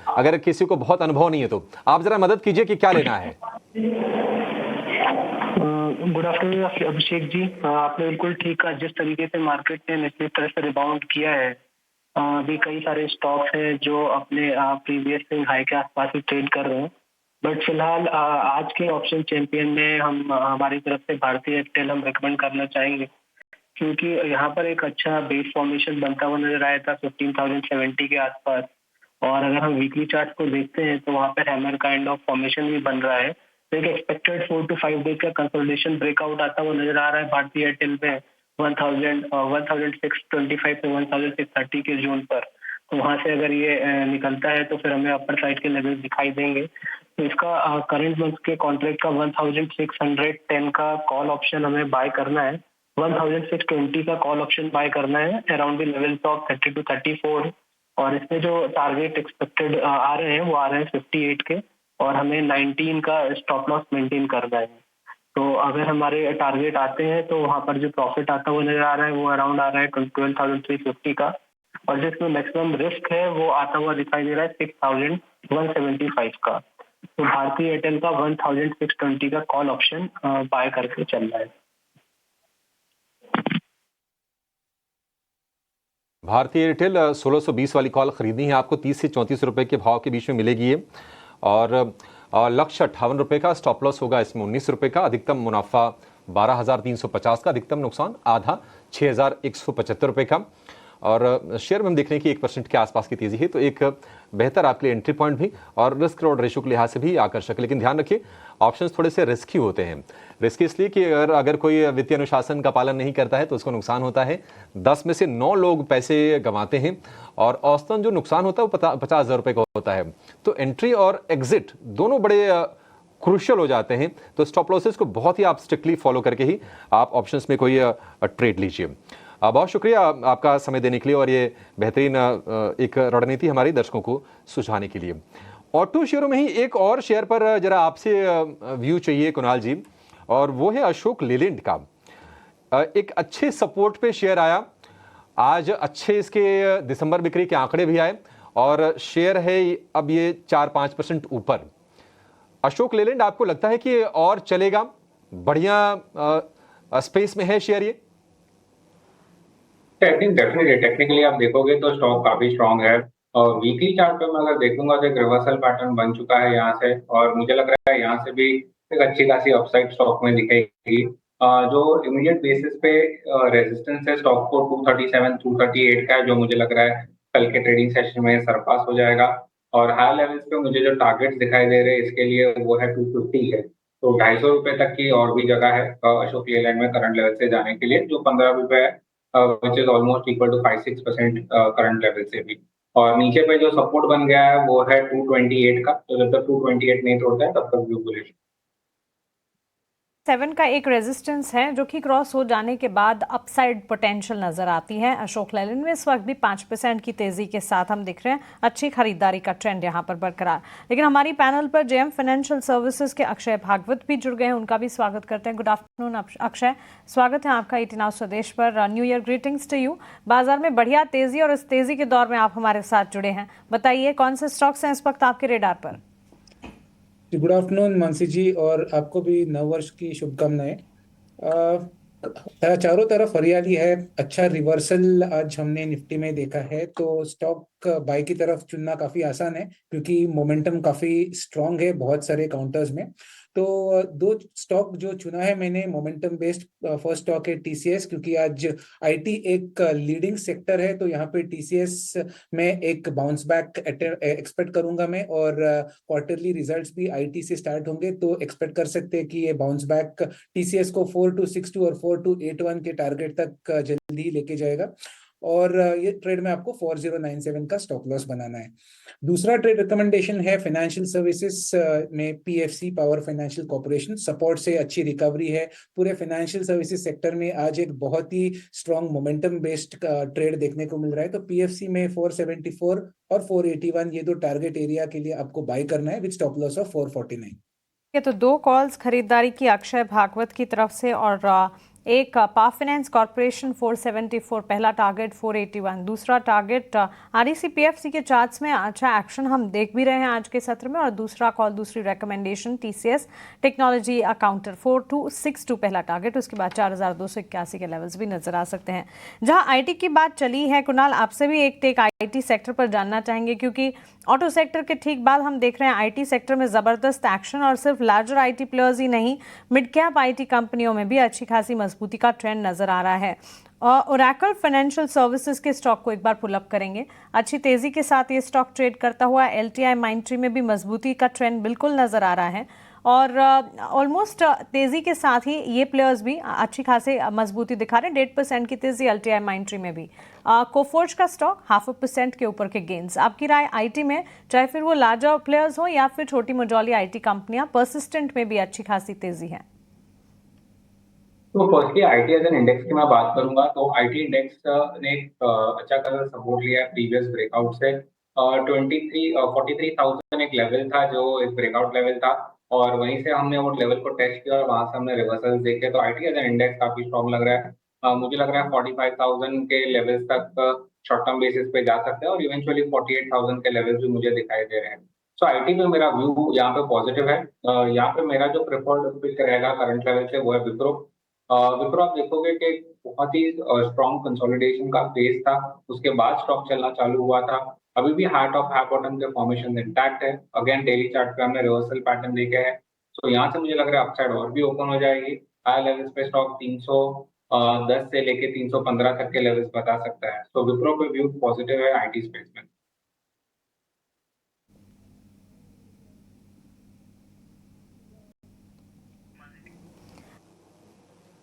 अगर किसी को बहुत अनुभव नहीं है तो आप जरा मदद कीजिए कि क्या लेना है। गुड आफ्टरनून अभिषेक जी, आपने बिल्कुल ठीक कहा। जिस तरीके से मार्केट ने निश्चित तरह से रिबाउंड किया है, अभी कई सारे स्टॉक्स हैं जो अपने प्रीवियस हाई के आसपास ही ट्रेड कर रहे हैं। बट फिलहाल आज के ऑप्शन चैंपियन में हम हमारी तरफ से भारतीय एयरटेल हम रिकमेंड करना चाहेंगे क्योंकि यहाँ पर एक अच्छा बेस फॉर्मेशन बनता हुआ नजर आया था 15,070 के आसपास। और अगर हम वीकली चार्ट को देखते हैं तो वहाँ पर हैमर काइंड ऑफ फॉर्मेशन भी बन रहा है। तो एक एक्सपेक्टेड 4 to 5 डेज का कंसोलिडेशन ब्रेकआउट आता हुआ नजर आ रहा है भारतीय एयरटेल पे 1625 से 1630 के जोन पर। तो वहाँ से अगर ये निकलता है तो फिर हमें अपर साइड के लेवल दिखाई देंगे। तो इसका करंट मंथ के कॉन्ट्रैक्ट का 1610 का कॉल ऑप्शन हमें बाय करना है, 1620 का कॉल ऑप्शन बाय करना है around the levels of 30 to 34। और इसमें जो टारगेट एक्सपेक्टेड आ रहे हैं वो आ रहे हैं 58 के, और हमें 19 का स्टॉप लॉस मेंटेन करना है। तो अगर हमारे टारगेट आते हैं तो वहाँ पर जो प्रॉफिट आता हुआ नजर आ रहा है वो अराउंड आ रहा है 12,350 का, और जिसमें मैक्सिमम रिस्क है वो आता हुआ दिखाई दे रहा है 6,175 का। तो भारतीय एयरटेल का 1620 का कॉल ऑप्शन बाय करके चल रहा है। भारतीय एयरटेल 1620 वाली कॉल खरीदनी है आपको, 30 से 34 रुपए के भाव के बीच में मिलेगी ये, और लक्ष्य 58 रुपए का, स्टॉप लॉस होगा इसमें 19 रुपए का, अधिकतम मुनाफा 12,350 का, अधिकतम नुकसान आधा 6,175 रुपए का। और शेयर में हम देख रहे हैं कि 1% के आसपास की तेजी है, तो एक बेहतर आपके लिए एंट्री पॉइंट भी और रिस्क रिवॉर्ड रेशियो के लिहाज से भी आकर्षक है। लेकिन ध्यान रखिए ऑप्शंस थोड़े से रिस्की होते हैं। रिस्की इसलिए कि अगर कोई वित्तीय अनुशासन का पालन नहीं करता है तो उसको नुकसान होता है। 10 में से 9 लोग पैसे गंवाते हैं और औसतन जो नुकसान होता है वो 50,000 रुपये का होता है। तो एंट्री और एग्जिट दोनों बड़े क्रूशियल हो जाते हैं। तो स्टॉप लॉसेस को बहुत ही आप स्ट्रिक्टली फॉलो करके ही आप ऑप्शंस में कोई ट्रेड लीजिए। बहुत शुक्रिया आपका समय देने के लिए और ये बेहतरीन एक रणनीति हमारे दर्शकों को सुझाने के लिए। ऑटो शेयरों में ही एक और शेयर पर जरा आपसे व्यू चाहिए कुणाल जी, और वो है अशोक लेलैंड का। एक अच्छे सपोर्ट पे शेयर आया, आज अच्छे इसके दिसंबर बिक्री के आंकड़े भी आए और शेयर है अब ये 4-5% ऊपर। अशोक लेलैंड आपको लगता है कि और चलेगा, बढ़िया स्पेस में है शेयर ये? आई थिंक डेफिनेटली टेक्निकली आप देखोगे तो स्टॉक काफी स्ट्रांग है, और वीकली चार्ट पे मैं अगर देखूंगा तो एक रिवर्सल पैटर्न बन चुका है यहाँ से, और मुझे लग रहा है यहाँ से भी एक अच्छी खासी अपसाइड स्टॉक में दिखेगी। जो इमीडिएट बेसिस पे रेजिस्टेंस है स्टॉक को 237 238 का है, जो मुझे लग रहा है कल के ट्रेडिंग सेशन में सरपास हो जाएगा। और हाई लेवल्स पे मुझे जो टारगेट दिखाई दे रहे हैं इसके लिए वो है 250 है, तो 250 रुपए तक की और भी जगह है अशोक लेलैंड में करंट लेवल से जाने के लिए, जो 15 रुपए है which is almost equal to 5-6% current level से भी। और नीचे पे जो सपोर्ट बन गया है वो है 228 का, तो जब तक 228 नहीं तोड़ता है तब तक व्यू बुलिश। 7 का एक रेजिस्टेंस है जो कि क्रॉस हो जाने के बाद अपसाइड पोटेंशियल नजर आती है। अशोक लेलैंड में इस वक्त भी 5% की तेजी के साथ हम दिख रहे हैं अच्छी खरीदारी का ट्रेंड यहाँ पर बरकरार। लेकिन हमारी पैनल पर जेएम फाइनेंशियल सर्विसेज के अक्षय भागवत भी जुड़ गए हैं, उनका भी स्वागत करते हैं। गुड आफ्टरनून अक्षय, स्वागत है आपका 18 आवर्स स्वदेश पर। New year greetings to you. बाजार में बढ़िया तेजी और इस तेजी के दौर में आप हमारे साथ जुड़े हैं, बताइए कौन से स्टॉक्स हैं इस वक्त आपके रेडार पर? गुड आफ्टरनून मानसी जी, और आपको भी नववर्ष की शुभकामनाएं। चारों तरफ हरियाली है, अच्छा रिवर्सल आज हमने निफ्टी में देखा है, तो स्टॉक बाय की तरफ चुनना काफी आसान है क्योंकि मोमेंटम काफी स्ट्रांग है बहुत सारे काउंटर्स में। तो दो स्टॉक जो चुना है मैंने मोमेंटम बेस्ड, फर्स्ट स्टॉक है टीसीएस, क्योंकि आज आईटी एक लीडिंग सेक्टर है, तो यहाँ पे टीसीएस में एक बाउंस बैक एक्सपेक्ट करूंगा मैं, और क्वार्टरली रिजल्ट्स भी आईटी से स्टार्ट होंगे, तो एक्सपेक्ट कर सकते हैं कि ये बाउंस बैक टीसीएस को 4262 और 4281 के टारगेट तक जल्दी लेके जाएगा। और ये ट्रेड में आपको 4097 का स्टॉप लॉस बनाना है। दूसरा ट्रेड रिकमेंडेशन है फाइनेंशियल सर्विसेज में PFC power financial corporation, support से अच्छी रिकवरी है। पूरे फाइनेंशियल सर्विसेज सेक्टर में आज एक बहुत ही स्ट्रॉन्ग मोमेंटम बेस्ड ट्रेड देखने को मिल रहा है, तो पीएफसी में 474 और 481 ये दो टारगेट एरिया के लिए आपको बाय करना है विद स्टॉप लॉस ऑफ 449। ये तो दो कॉल्स खरीदारी की अक्षय भागवत की तरफ से, और एक पावर फाइनेंस कॉर्पोरेशन 474, पहला टारगेट 481, दूसरा टारगेट आरईसी पीएफसी के चार्ट्स में अच्छा एक्शन हम देख भी रहे हैं आज के सत्र में। और दूसरा कॉल, दूसरी रिकमेंडेशन टीसीएस टेक्नोलॉजी अकाउंटर 4262 पहला टारगेट, उसके बाद 4281 के लेवल्स भी नजर आ सकते हैं। जहां आईटी की बात चली है कुणाल, आपसे भी एक टेक आईटी सेक्टर पर जानना चाहेंगे, क्योंकि ऑटो सेक्टर के ठीक बाद हम देख रहे हैं आईटी सेक्टर में जबरदस्त एक्शन, और सिर्फ लार्जर आईटी प्लेयर्स ही नहीं, मिड कैप आईटी कंपनियों में भी अच्छी खासी मजबूती का ट्रेंड नजर आ रहा है। ओरेकल फाइनेंशियल सर्विसेज के स्टॉक को एक बार पुल अप करेंगे। अच्छी तेजी के साथ ये स्टॉक ट्रेड करता हुआ। LTI माइंट्री में भी मजबूती का ट्रेंड बिल्कुल नजर आ रहा है और ऑलमोस्ट तेजी के साथ ही ये प्लेयर्स भी अच्छी खासी मजबूती दिखा रहे हैं। 1.5% की तेजी LTI माइंट्री में भी। कोफोर्ज का स्टॉक 0.5% के ऊपर के गेन्स। आपकी राय IT में, चाहे फिर वो लार्जर प्लेयर्स हो या फिर छोटी मझोली IT कंपनियां, परसिस्टेंट में भी अच्छी खासी तेजी है? तो firstly IT as an index की मैं बात करूंगा तो IT इंडेक्स ने एक अच्छा खासा सपोर्ट लिया है प्रीवियस ब्रेकआउट से। 43,000 एक लेवल था जो एक ब्रेकआउट लेवल था और वहीं से हमने वो लेवल को टेस्ट किया और वहां से हमने रिवर्सल देखे। तो IT एज एन इंडेक्स काफी स्ट्रॉन्ग लग रहा है। मुझे लग रहा है 45,000 के लेवल्स तक शॉर्ट टर्म बेसिस पे जा सकते हैं और इवेंचुअली 48,000 के लेवल्स भी मुझे दिखाई दे रहे हैं। सो IT में मेरा व्यू यहाँ पे पॉजिटिव है। यहाँ पे मेरा जो प्रेफर्ड पिक रहेगा करंट लेवल से वो है विप्रो। विप्रो आप देखोगे कि बहुत ही स्ट्रॉन्ग कंसोलिडेशन का फेज था, उसके बाद स्टॉक चलना चालू हुआ था। अभी भी हाई टॉप हाई बॉटम के फॉर्मेशन इंटैक्ट है। अगेन डेली चार्ट पे हमने रिवर्सल पैटर्न देखे हैं। सो यहाँ से मुझे लग रहा है अपसाइड और भी ओपन हो जाएगी। हाई लेवल्स पे स्टॉक 310 से लेके 315 तक के लेवल्स बता सकता है। सो विप्रो पे व्यू पॉजिटिव है IT स्पेस में।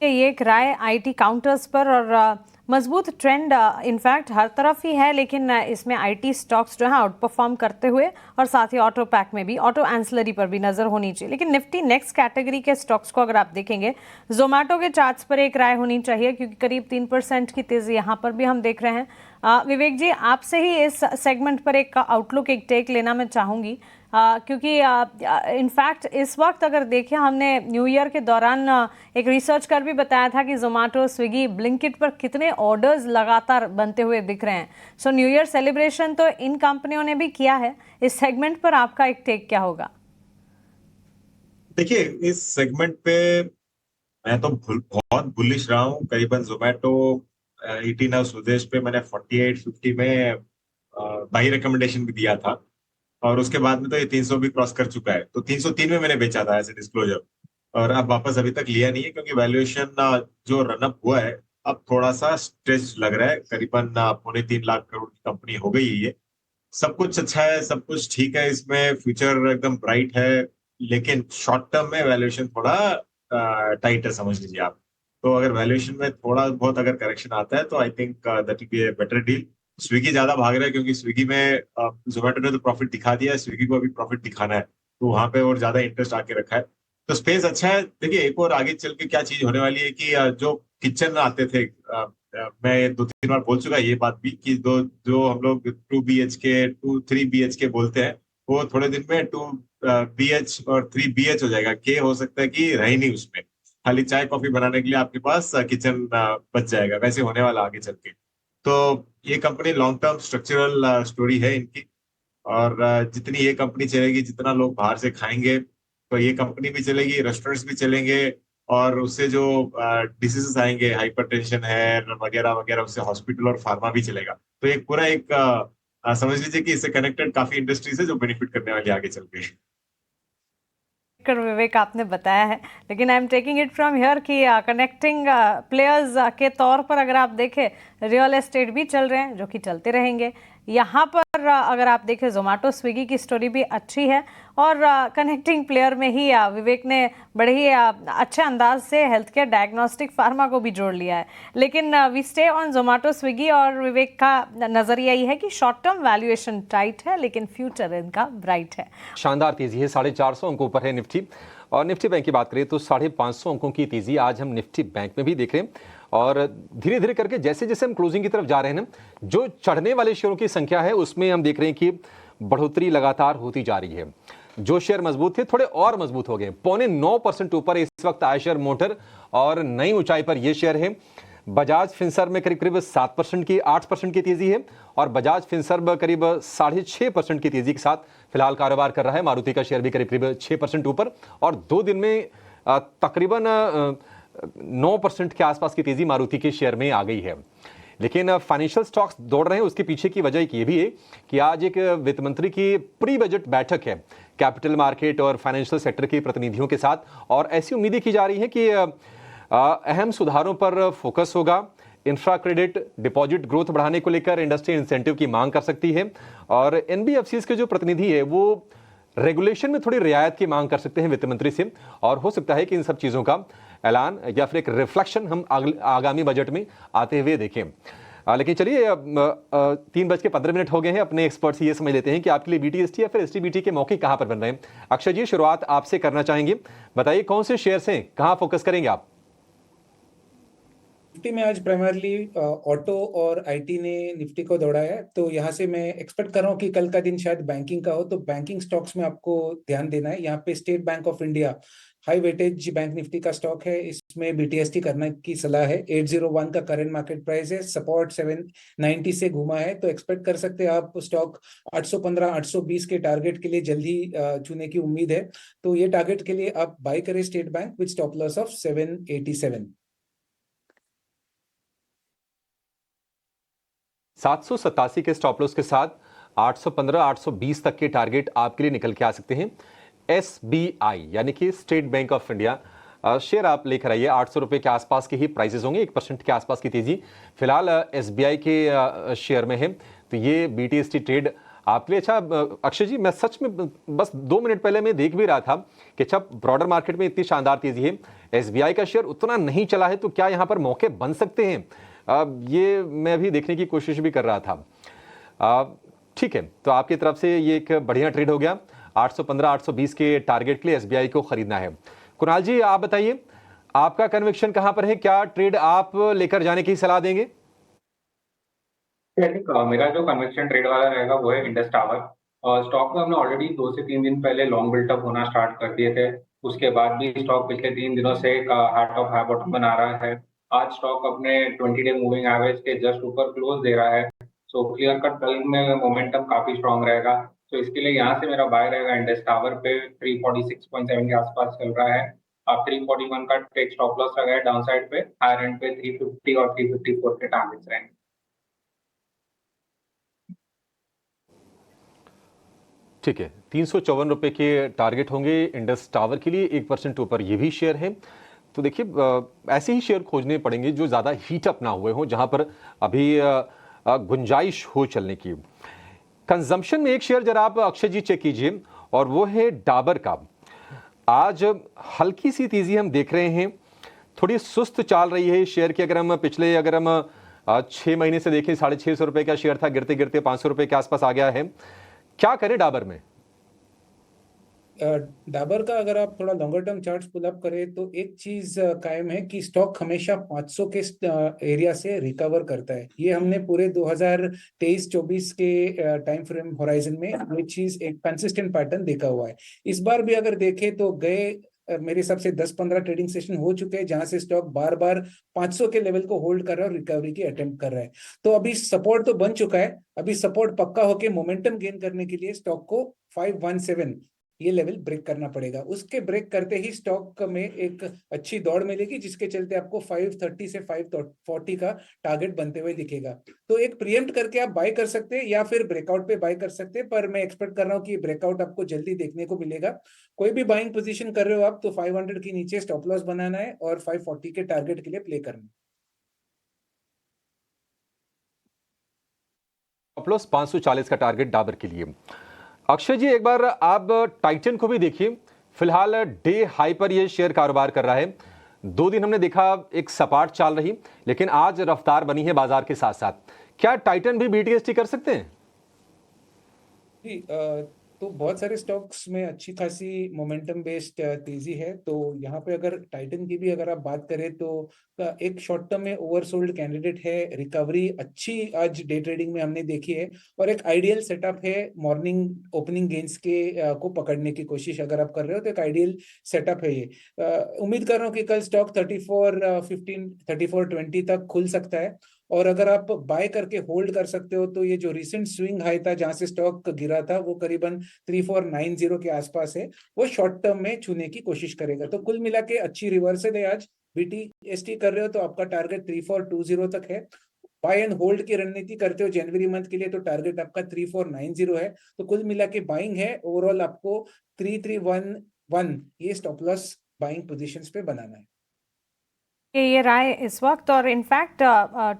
ये एक राय IT काउंटर्स पर और मजबूत ट्रेंड इनफैक्ट हर तरफ ही है, लेकिन इसमें IT स्टॉक्स जो है आउट परफॉर्म करते हुए और साथ ही ऑटो पैक में भी, ऑटो एंसिलरी पर भी नजर होनी चाहिए। लेकिन निफ्टी नेक्स्ट कैटेगरी के स्टॉक्स को अगर आप देखेंगे, जोमेटो के चार्ट्स पर एक राय होनी चाहिए क्योंकि करीब 3% की तेजी यहाँ पर भी हम देख रहे हैं। विवेक जी, आपसे ही इस सेगमेंट पर एक आउटलुक, एक टेक लेना मैं चाहूँगी क्योंकि इनफैक्ट इस वक्त अगर देखें, हमने न्यू ईयर के दौरान एक रिसर्च कर भी बताया था कि जोमेटो, स्विगी, ब्लिंकिट पर कितने ऑर्डर्स लगातार बनते हुए दिख रहे हैं। सो न्यू ईयर सेलिब्रेशन तो इन कंपनियों ने भी किया है। इस सेगमेंट पर आपका एक टेक क्या होगा? देखिए, इस सेगमेंट पे मैं तो बहुत बुलिश रहा हूँ। करीबन जोमेटो 18 स्वदेश पे मैंने 48-50 में बाई रिकमेंडेशन भी दिया था और उसके बाद में तो ये 300 भी क्रॉस कर चुका है। तो 303 में मैंने बेचा था एज ए डिस्क्लोजर और अब वापस अभी तक लिया नहीं है क्योंकि वैल्यूएशन जो रनअप हुआ है अब थोड़ा सा स्ट्रेच लग रहा है। करीबन 2.25 लाख करोड़ की कंपनी हो गई है ये। सब कुछ अच्छा है, सब कुछ ठीक है, इसमें फ्यूचर एकदम ब्राइट है, लेकिन शॉर्ट टर्म में वैल्यूएशन थोड़ा टाइट है, समझ लीजिए आप। तो अगर वैल्यूएशन में थोड़ा बहुत अगर करेक्शन आता है तो I think that will be a better deal. Swiggy ज्यादा भाग रहा है क्योंकि स्विगी में जोमेटो ने तो प्रॉफिट दिखा दिया है, स्विगी को अभी प्रॉफिट दिखाना है, तो वहां पे और ज्यादा इंटरेस्ट आके रखा है। तो स्पेस अच्छा है। देखिए, एक और आगे चल के क्या चीज होने वाली है कि जो किचन आते थे, मैं 2-3 बार बोल चुका ये बात भी कि जो हम लोग 2 BHK 3 BHK बोलते हैं, वो थोड़े दिन में 2 BH और 3 BH हो जाएगा। के हो सकता है कि रहे नहीं उसमें, खाली चाय कॉफी बनाने के लिए आपके पास किचन बच जाएगा। वैसे होने वाला आगे चल के। तो ये company long term structural story है इनकी और जितनी ये कंपनी चलेगी, जितना लोग बाहर से खाएंगे, तो ये कंपनी भी चलेगी, रेस्टोरेंट्स भी चलेंगे और उससे जो डिसीजेस आएंगे, हाइपरटेंशन है वगैरह वगैरह, उससे हॉस्पिटल और फार्मा भी चलेगा। तो एक पूरा एक समझ लीजिए कि इससे कनेक्टेड काफी इंडस्ट्रीज है जो बेनिफिट करने वाली आगे चल के। विवेक आपने बताया है, लेकिन I am taking it from here कि कनेक्टिंग प्लेयर्स के तौर पर अगर आप देखें, रियल एस्टेट भी चल रहे हैं जो कि चलते रहेंगे। यहाँ पर अगर आप देखें, जोमेटो, स्विगी की स्टोरी भी अच्छी है और कनेक्टिंग प्लेयर में ही विवेक ने बड़े ही अच्छे अंदाज से हेल्थ केयर, डायग्नोस्टिक, फार्मा को भी जोड़ लिया है। लेकिन we stay on Zomato, Swiggy और विवेक का नजरिया ये है कि शॉर्ट टर्म वैल्यूएशन टाइट है लेकिन फ्यूचर इनका ब्राइट है। शानदार तेजी है, 450 अंकों पर है निफ्टी। और निफ्टी बैंक की बात करें तो 550 अंकों की तेजी आज हम निफ्टी बैंक में भी देख रहे हैं और धीरे धीरे करके जैसे जैसे हम क्लोजिंग की तरफ जा रहे हैं ना, जो चढ़ने वाले शेयरों की संख्या है उसमें हम देख रहे हैं कि बढ़ोतरी लगातार होती जा रही है। जो शेयर मजबूत थे थोड़े और मजबूत हो गए, 0.9% ऊपर इस वक्त आयशर मोटर और नई ऊंचाई पर यह शेयर है। बजाज फिनसर्व में करीब करीब 8% की तेजी है और बजाज फिनसर्व करीब 6.5% की तेजी के साथ फिलहाल कारोबार कर रहा है। मारुति का शेयर भी करीब करीब 6% ऊपर और 2 दिन में तकरीबन 9% के आसपास की तेजी मारुति के शेयर में आ गई है। लेकिन फाइनेंशियल स्टॉक्स दौड़ रहे हैं, उसके पीछे की वजह ये भी है कि आज एक वित्त मंत्री की प्री बजट बैठक है कैपिटल मार्केट और फाइनेंशियल सेक्टर के प्रतिनिधियों के साथ और ऐसी उम्मीदें की जा रही हैं कि अहम सुधारों पर फोकस होगा। इंफ्रा क्रेडिट डिपॉजिट ग्रोथ बढ़ाने को लेकर इंडस्ट्री इंसेंटिव की मांग कर सकती है और एनबीएफसीज के जो प्रतिनिधि है वो रेगुलेशन में थोड़ी रियायत की मांग कर सकते हैं वित्त मंत्री से, और हो सकता है कि इन सब चीजों का ऐलान या फिर एक रिफ्लेक्शन हम आगामी बजट में आते हुए देखें। लेकिन चलिए 3:15 हो गए हैं। अपने एक्सपर्ट से ये समझ लेते हैं कि आपके लिए बीटीएसटी या फिर एसटीबीटी के मौके कहां पर बन रहे हैं। अक्षय जी, शुरुआत आपसे करना चाहेंगे, बताइए कौन से शेयर्स हैं, कहां फोकस करेंगे आप? निफ्टी में आज प्राइमरली ऑटो और आईटी ने निफ्टी को दौड़ाया है, तो यहाँ से मैं एक्सपेक्ट कर रहा हूँ कि कल का दिन शायद बैंकिंग का हो, तो बैंकिंग स्टॉक्स में आपको ध्यान देना है। यहाँ पे state bank of India high weightage bank Nifty का स्टॉक है, इसमें बीटीएसटी करने की सलाह है। 801 का करंट मार्केट प्राइस है, सपोर्ट 790 से घुमा है, तो एक्सपेक्ट कर सकते हैं आप स्टॉक 815 820 के टारगेट के लिए जल्दी छूने की उम्मीद है। तो ये टारगेट के लिए आप बाय करें state bank with stop loss of 787। 787 के स्टॉप लॉस के साथ 815 820 तक के टारगेट आपके लिए निकल के आ सकते हैं। एसबीआई यानी कि state bank of India share आप लेकर आइए, 800 रुपए के आसपास के ही प्राइसेस होंगे, 1% के आसपास की तेजी फिलहाल एसबीआई के शेयर में है। तो ये बीटीएसटी ट्रेड आपके लिए अच्छा। अक्षय जी, मैं सच में बस 2 मिनट पहले मैं देख भी रहा था कि अच्छा ब्रॉडर मार्केट में इतनी शानदार तेजी है, एसबीआई का शेयर उतना नहीं चला है, तो क्या यहाँ पर मौके बन सकते हैं? ये मैं भी देखने की कोशिश भी कर रहा था। ठीक है, तो आपकी तरफ से ये एक बढ़िया ट्रेड हो गया। 815 820 के टारगेट के लिए एसबीआई को खरीदना है। कुणाल जी, आप बताइए आपका कन्विक्शन कहां पर है, क्या ट्रेड आप लेकर जाने की सलाह देंगे? मेरा जो कन्विक्शन ट्रेड वाला रहेगा वो है इंडस टावर। और स्टॉक में हमने ऑलरेडी 2 से 3 दिन पहले लॉन्ग बिल्टअप होना स्टार्ट कर दिए थे। उसके बाद भी स्टॉक पिछले 3 दिनों से हार्ट ऑफ हाई बॉटम बना रहा है। आज स्टॉक अपने 20 डे मूविंग एवरेज के जस्ट ऊपर क्लोज दे रहा है। सो क्लियर कट कल में मोमेंटम काफी स्ट्रॉन्ग रहेगा। तो इसके लिए यहाँ से मेरा बाय रहेगा इंडस टावर पे 346.7 के आसपास चल रहा है। आप 341 का टेक स्टॉप लॉस लगाए डाउन साइड पे, हायर एंड पे 350 और 354 के टारगेट्स रहेंगे। ठीक है, 354 रुपए के टारगेट होंगे इंडस टावर के लिए, 1% ऊपर ये भी शेयर है। तो देखिए ऐसे ही शेयर खोजने पड़ेंगे जो ज़्यादा हीट अप ना हुए हों, जहां पर अभी गुंजाइश हो चलने की। कंजम्पशन में एक शेयर जरा आप अक्षय जी चेक कीजिए, और वो है डाबर का। आज हल्की सी तेजी हम देख रहे हैं, थोड़ी सुस्त चाल रही है शेयर की। अगर हम 6 महीने से देखें, 650 रुपए का शेयर था, गिरते गिरते 500 रुपए के आसपास आ गया है। क्या करें डाबर में? डाबर का अगर आप थोड़ा longer term charts pull up करें तो एक चीज कायम है कि स्टॉक हमेशा 500 के एरिया से रिकवर करता है। ये हमने पूरे 2023-24 के टाइम फ्रेम होराइजन में ये चीज एक कंसिस्टेंट पैटर्न देखा हुआ है। इस बार भी अगर देखें तो मेरे हिसाब से 10-15 ट्रेडिंग सेशन हो चुके हैं जहां से स्टॉक बार बार 500 के लेवल को होल्ड कर रहा है और रिकवरी की अटेम्प्ट कर रहा है। तो अभी सपोर्ट तो बन चुका है, अभी सपोर्ट पक्का होके मोमेंटम गेन करने के लिए स्टॉक को 517 ये लेवल ब्रेक करना पड़ेगा। उसके ब्रेक करते ही स्टॉक में एक अच्छी दौड़ मिलेगी, जिसके चलते आपको 530 से 540 का टारगेट बनते हुए दिखेगा। तो एक प्रीएम्प्ट करके आप बाय कर सकते हैं या फिर ब्रेकआउट पे बाय कर सकते हैं, पर मैं एक्सपेक्ट कर रहा हूँ कि ब्रेकआउट आपको जल्दी देखने को मिलेगा। कोई भी बाइंग पोजीशन कर रहे हो आप तो 500 के नीचे स्टॉप लॉस बनाना है और 540 के टारगेट के लिए प्ले करना है। स्टॉप लॉस 540 का टारगेट डाबर के लिए। अक्षय जी, एक बार आप टाइटन को भी देखिए, फिलहाल डे हाई पर यह शेयर कारोबार कर रहा है। 2 दिन हमने देखा एक सपाट चाल रही, लेकिन आज रफ्तार बनी है बाजार के साथ साथ। क्या टाइटन भी बीटीएसटी कर सकते हैं? तो बहुत सारे स्टॉक्स में अच्छी खासी मोमेंटम बेस्ड तेजी है। तो यहाँ पे अगर टाइटन की भी अगर आप बात करें तो एक शॉर्ट टर्म में ओवरसोल्ड कैंडिडेट है। रिकवरी अच्छी आज डे ट्रेडिंग में हमने देखी है और एक आइडियल सेटअप है मॉर्निंग ओपनिंग गेंस के को पकड़ने की कोशिश अगर आप कर रहे हो तो एक आइडियल सेटअप है ये। उम्मीद कर रहा हूँ कि कल स्टॉक 34.15 34.20 तक खुल सकता है। और अगर आप बाय करके होल्ड कर सकते हो तो ये जो रिसेंट स्विंग हाई था जहां से स्टॉक गिरा था वो करीबन 3490 के आसपास है, वो शॉर्ट टर्म में छूने की कोशिश करेगा। तो कुल मिला के अच्छी रिवर्सल है आज। बीटीएसटी कर रहे हो तो आपका टारगेट 3420 तक है। बाय एंड होल्ड की रणनीति करते हो जनवरी मंथ के लिए तो टारगेट आपका 3490 है। तो कुल मिला के बाइंग है। ओवरऑल आपको 3311 ये स्टॉप लॉस बाइंग पोजीशंस पे बनाना है। ये राय इस वक्त। और इनफैक्ट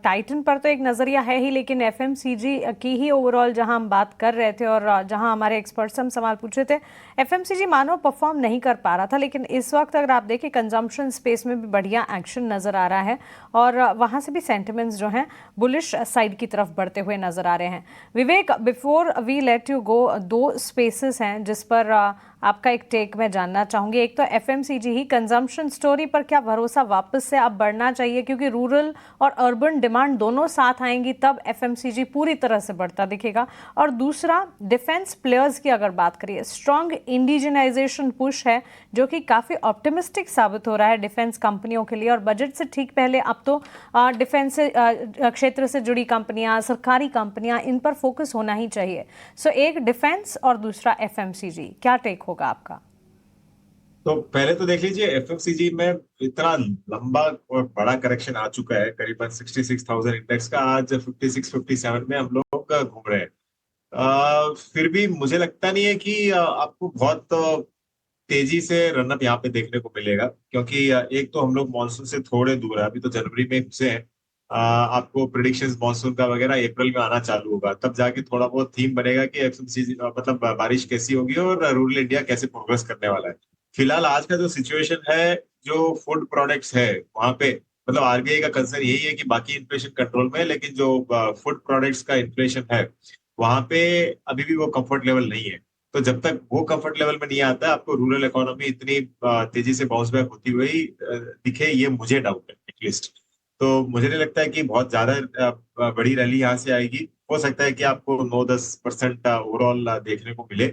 टाइटन पर तो एक नज़रिया है ही, लेकिन एफएमसीजी की ही ओवरऑल जहां हम बात कर रहे थे और जहां हमारे एक्सपर्ट से हम सवाल पूछ रहे थे, एफएमसीजी मानो परफॉर्म नहीं कर पा रहा था। लेकिन इस वक्त अगर आप देखें कंजम्पशन स्पेस में भी बढ़िया एक्शन नज़र आ रहा है और वहां से भी सेंटिमेंट्स जो हैं बुलिश साइड की तरफ बढ़ते हुए नज़र आ रहे हैं। Vivek, before we let you go, दो स्पेसेस हैं जिस पर आपका एक टेक मैं जानना चाहूंगी। एक तो एफएमसीजी ही, कंजम्पशन स्टोरी पर क्या भरोसा वापस से अब बढ़ना चाहिए, क्योंकि रूरल और अर्बन डिमांड दोनों साथ आएंगी तब एफएमसीजी पूरी तरह से बढ़ता दिखेगा। और दूसरा, डिफेंस प्लेयर्स की अगर बात करिए, स्ट्रॉन्ग इंडिजिनाइजेशन पुश है जो कि काफ़ी ऑप्टिमिस्टिक साबित हो रहा है डिफेंस कंपनियों के लिए। और बजट से ठीक पहले अब तो डिफेंस क्षेत्र से जुड़ी कंपनियां, सरकारी कंपनियां, इन पर फोकस होना ही चाहिए। सो एक डिफेंस और दूसरा एफएमसीजी, क्या टेक होगा आपका? तो पहले तो देख लीजिए, एफएमसीजी में इतना लंबा और बड़ा करेक्शन आ चुका है, करीबन 66,000 इंडेक्स का आज 56-57 में हम लोग घूम रहे हैं। फिर भी मुझे लगता नहीं है कि आपको बहुत तेजी से रनअप यहाँ पे देखने को मिलेगा, क्योंकि एक तो हम लोग मानसून से थोड़े दूर है, अभी तो जनवरी में घुसे हैं। आपको प्रिडिक्शंस मानसून का वगैरह अप्रैल में आना चालू होगा, तब जाके थोड़ा बहुत थीम बनेगा कि एफएमसीजी मतलब बारिश कैसी होगी और रूरल इंडिया कैसे प्रोग्रेस करने वाला है। फिलहाल आज का जो सिचुएशन है, जो फूड प्रोडक्ट्स है वहां पे, मतलब आरबीआई का कंसर्न यही है कि बाकी इन्फ्लेशन कंट्रोल में है, लेकिन जो फूड प्रोडक्ट्स का इन्फ्लेशन है वहां पे अभी भी वो कंफर्ट लेवल नहीं है। तो जब तक वो कंफर्ट लेवल में नहीं आता, आपको रूरल इकोनॉमी इतनी तेजी से बाउंस बैक होती हुई दिखे, ये मुझे डाउट है एटलीस्ट। तो मुझे नहीं लगता है कि बहुत ज्यादा बड़ी रैली यहाँ से आएगी। हो सकता है कि आपको 9-10% ओवरऑल देखने को मिले,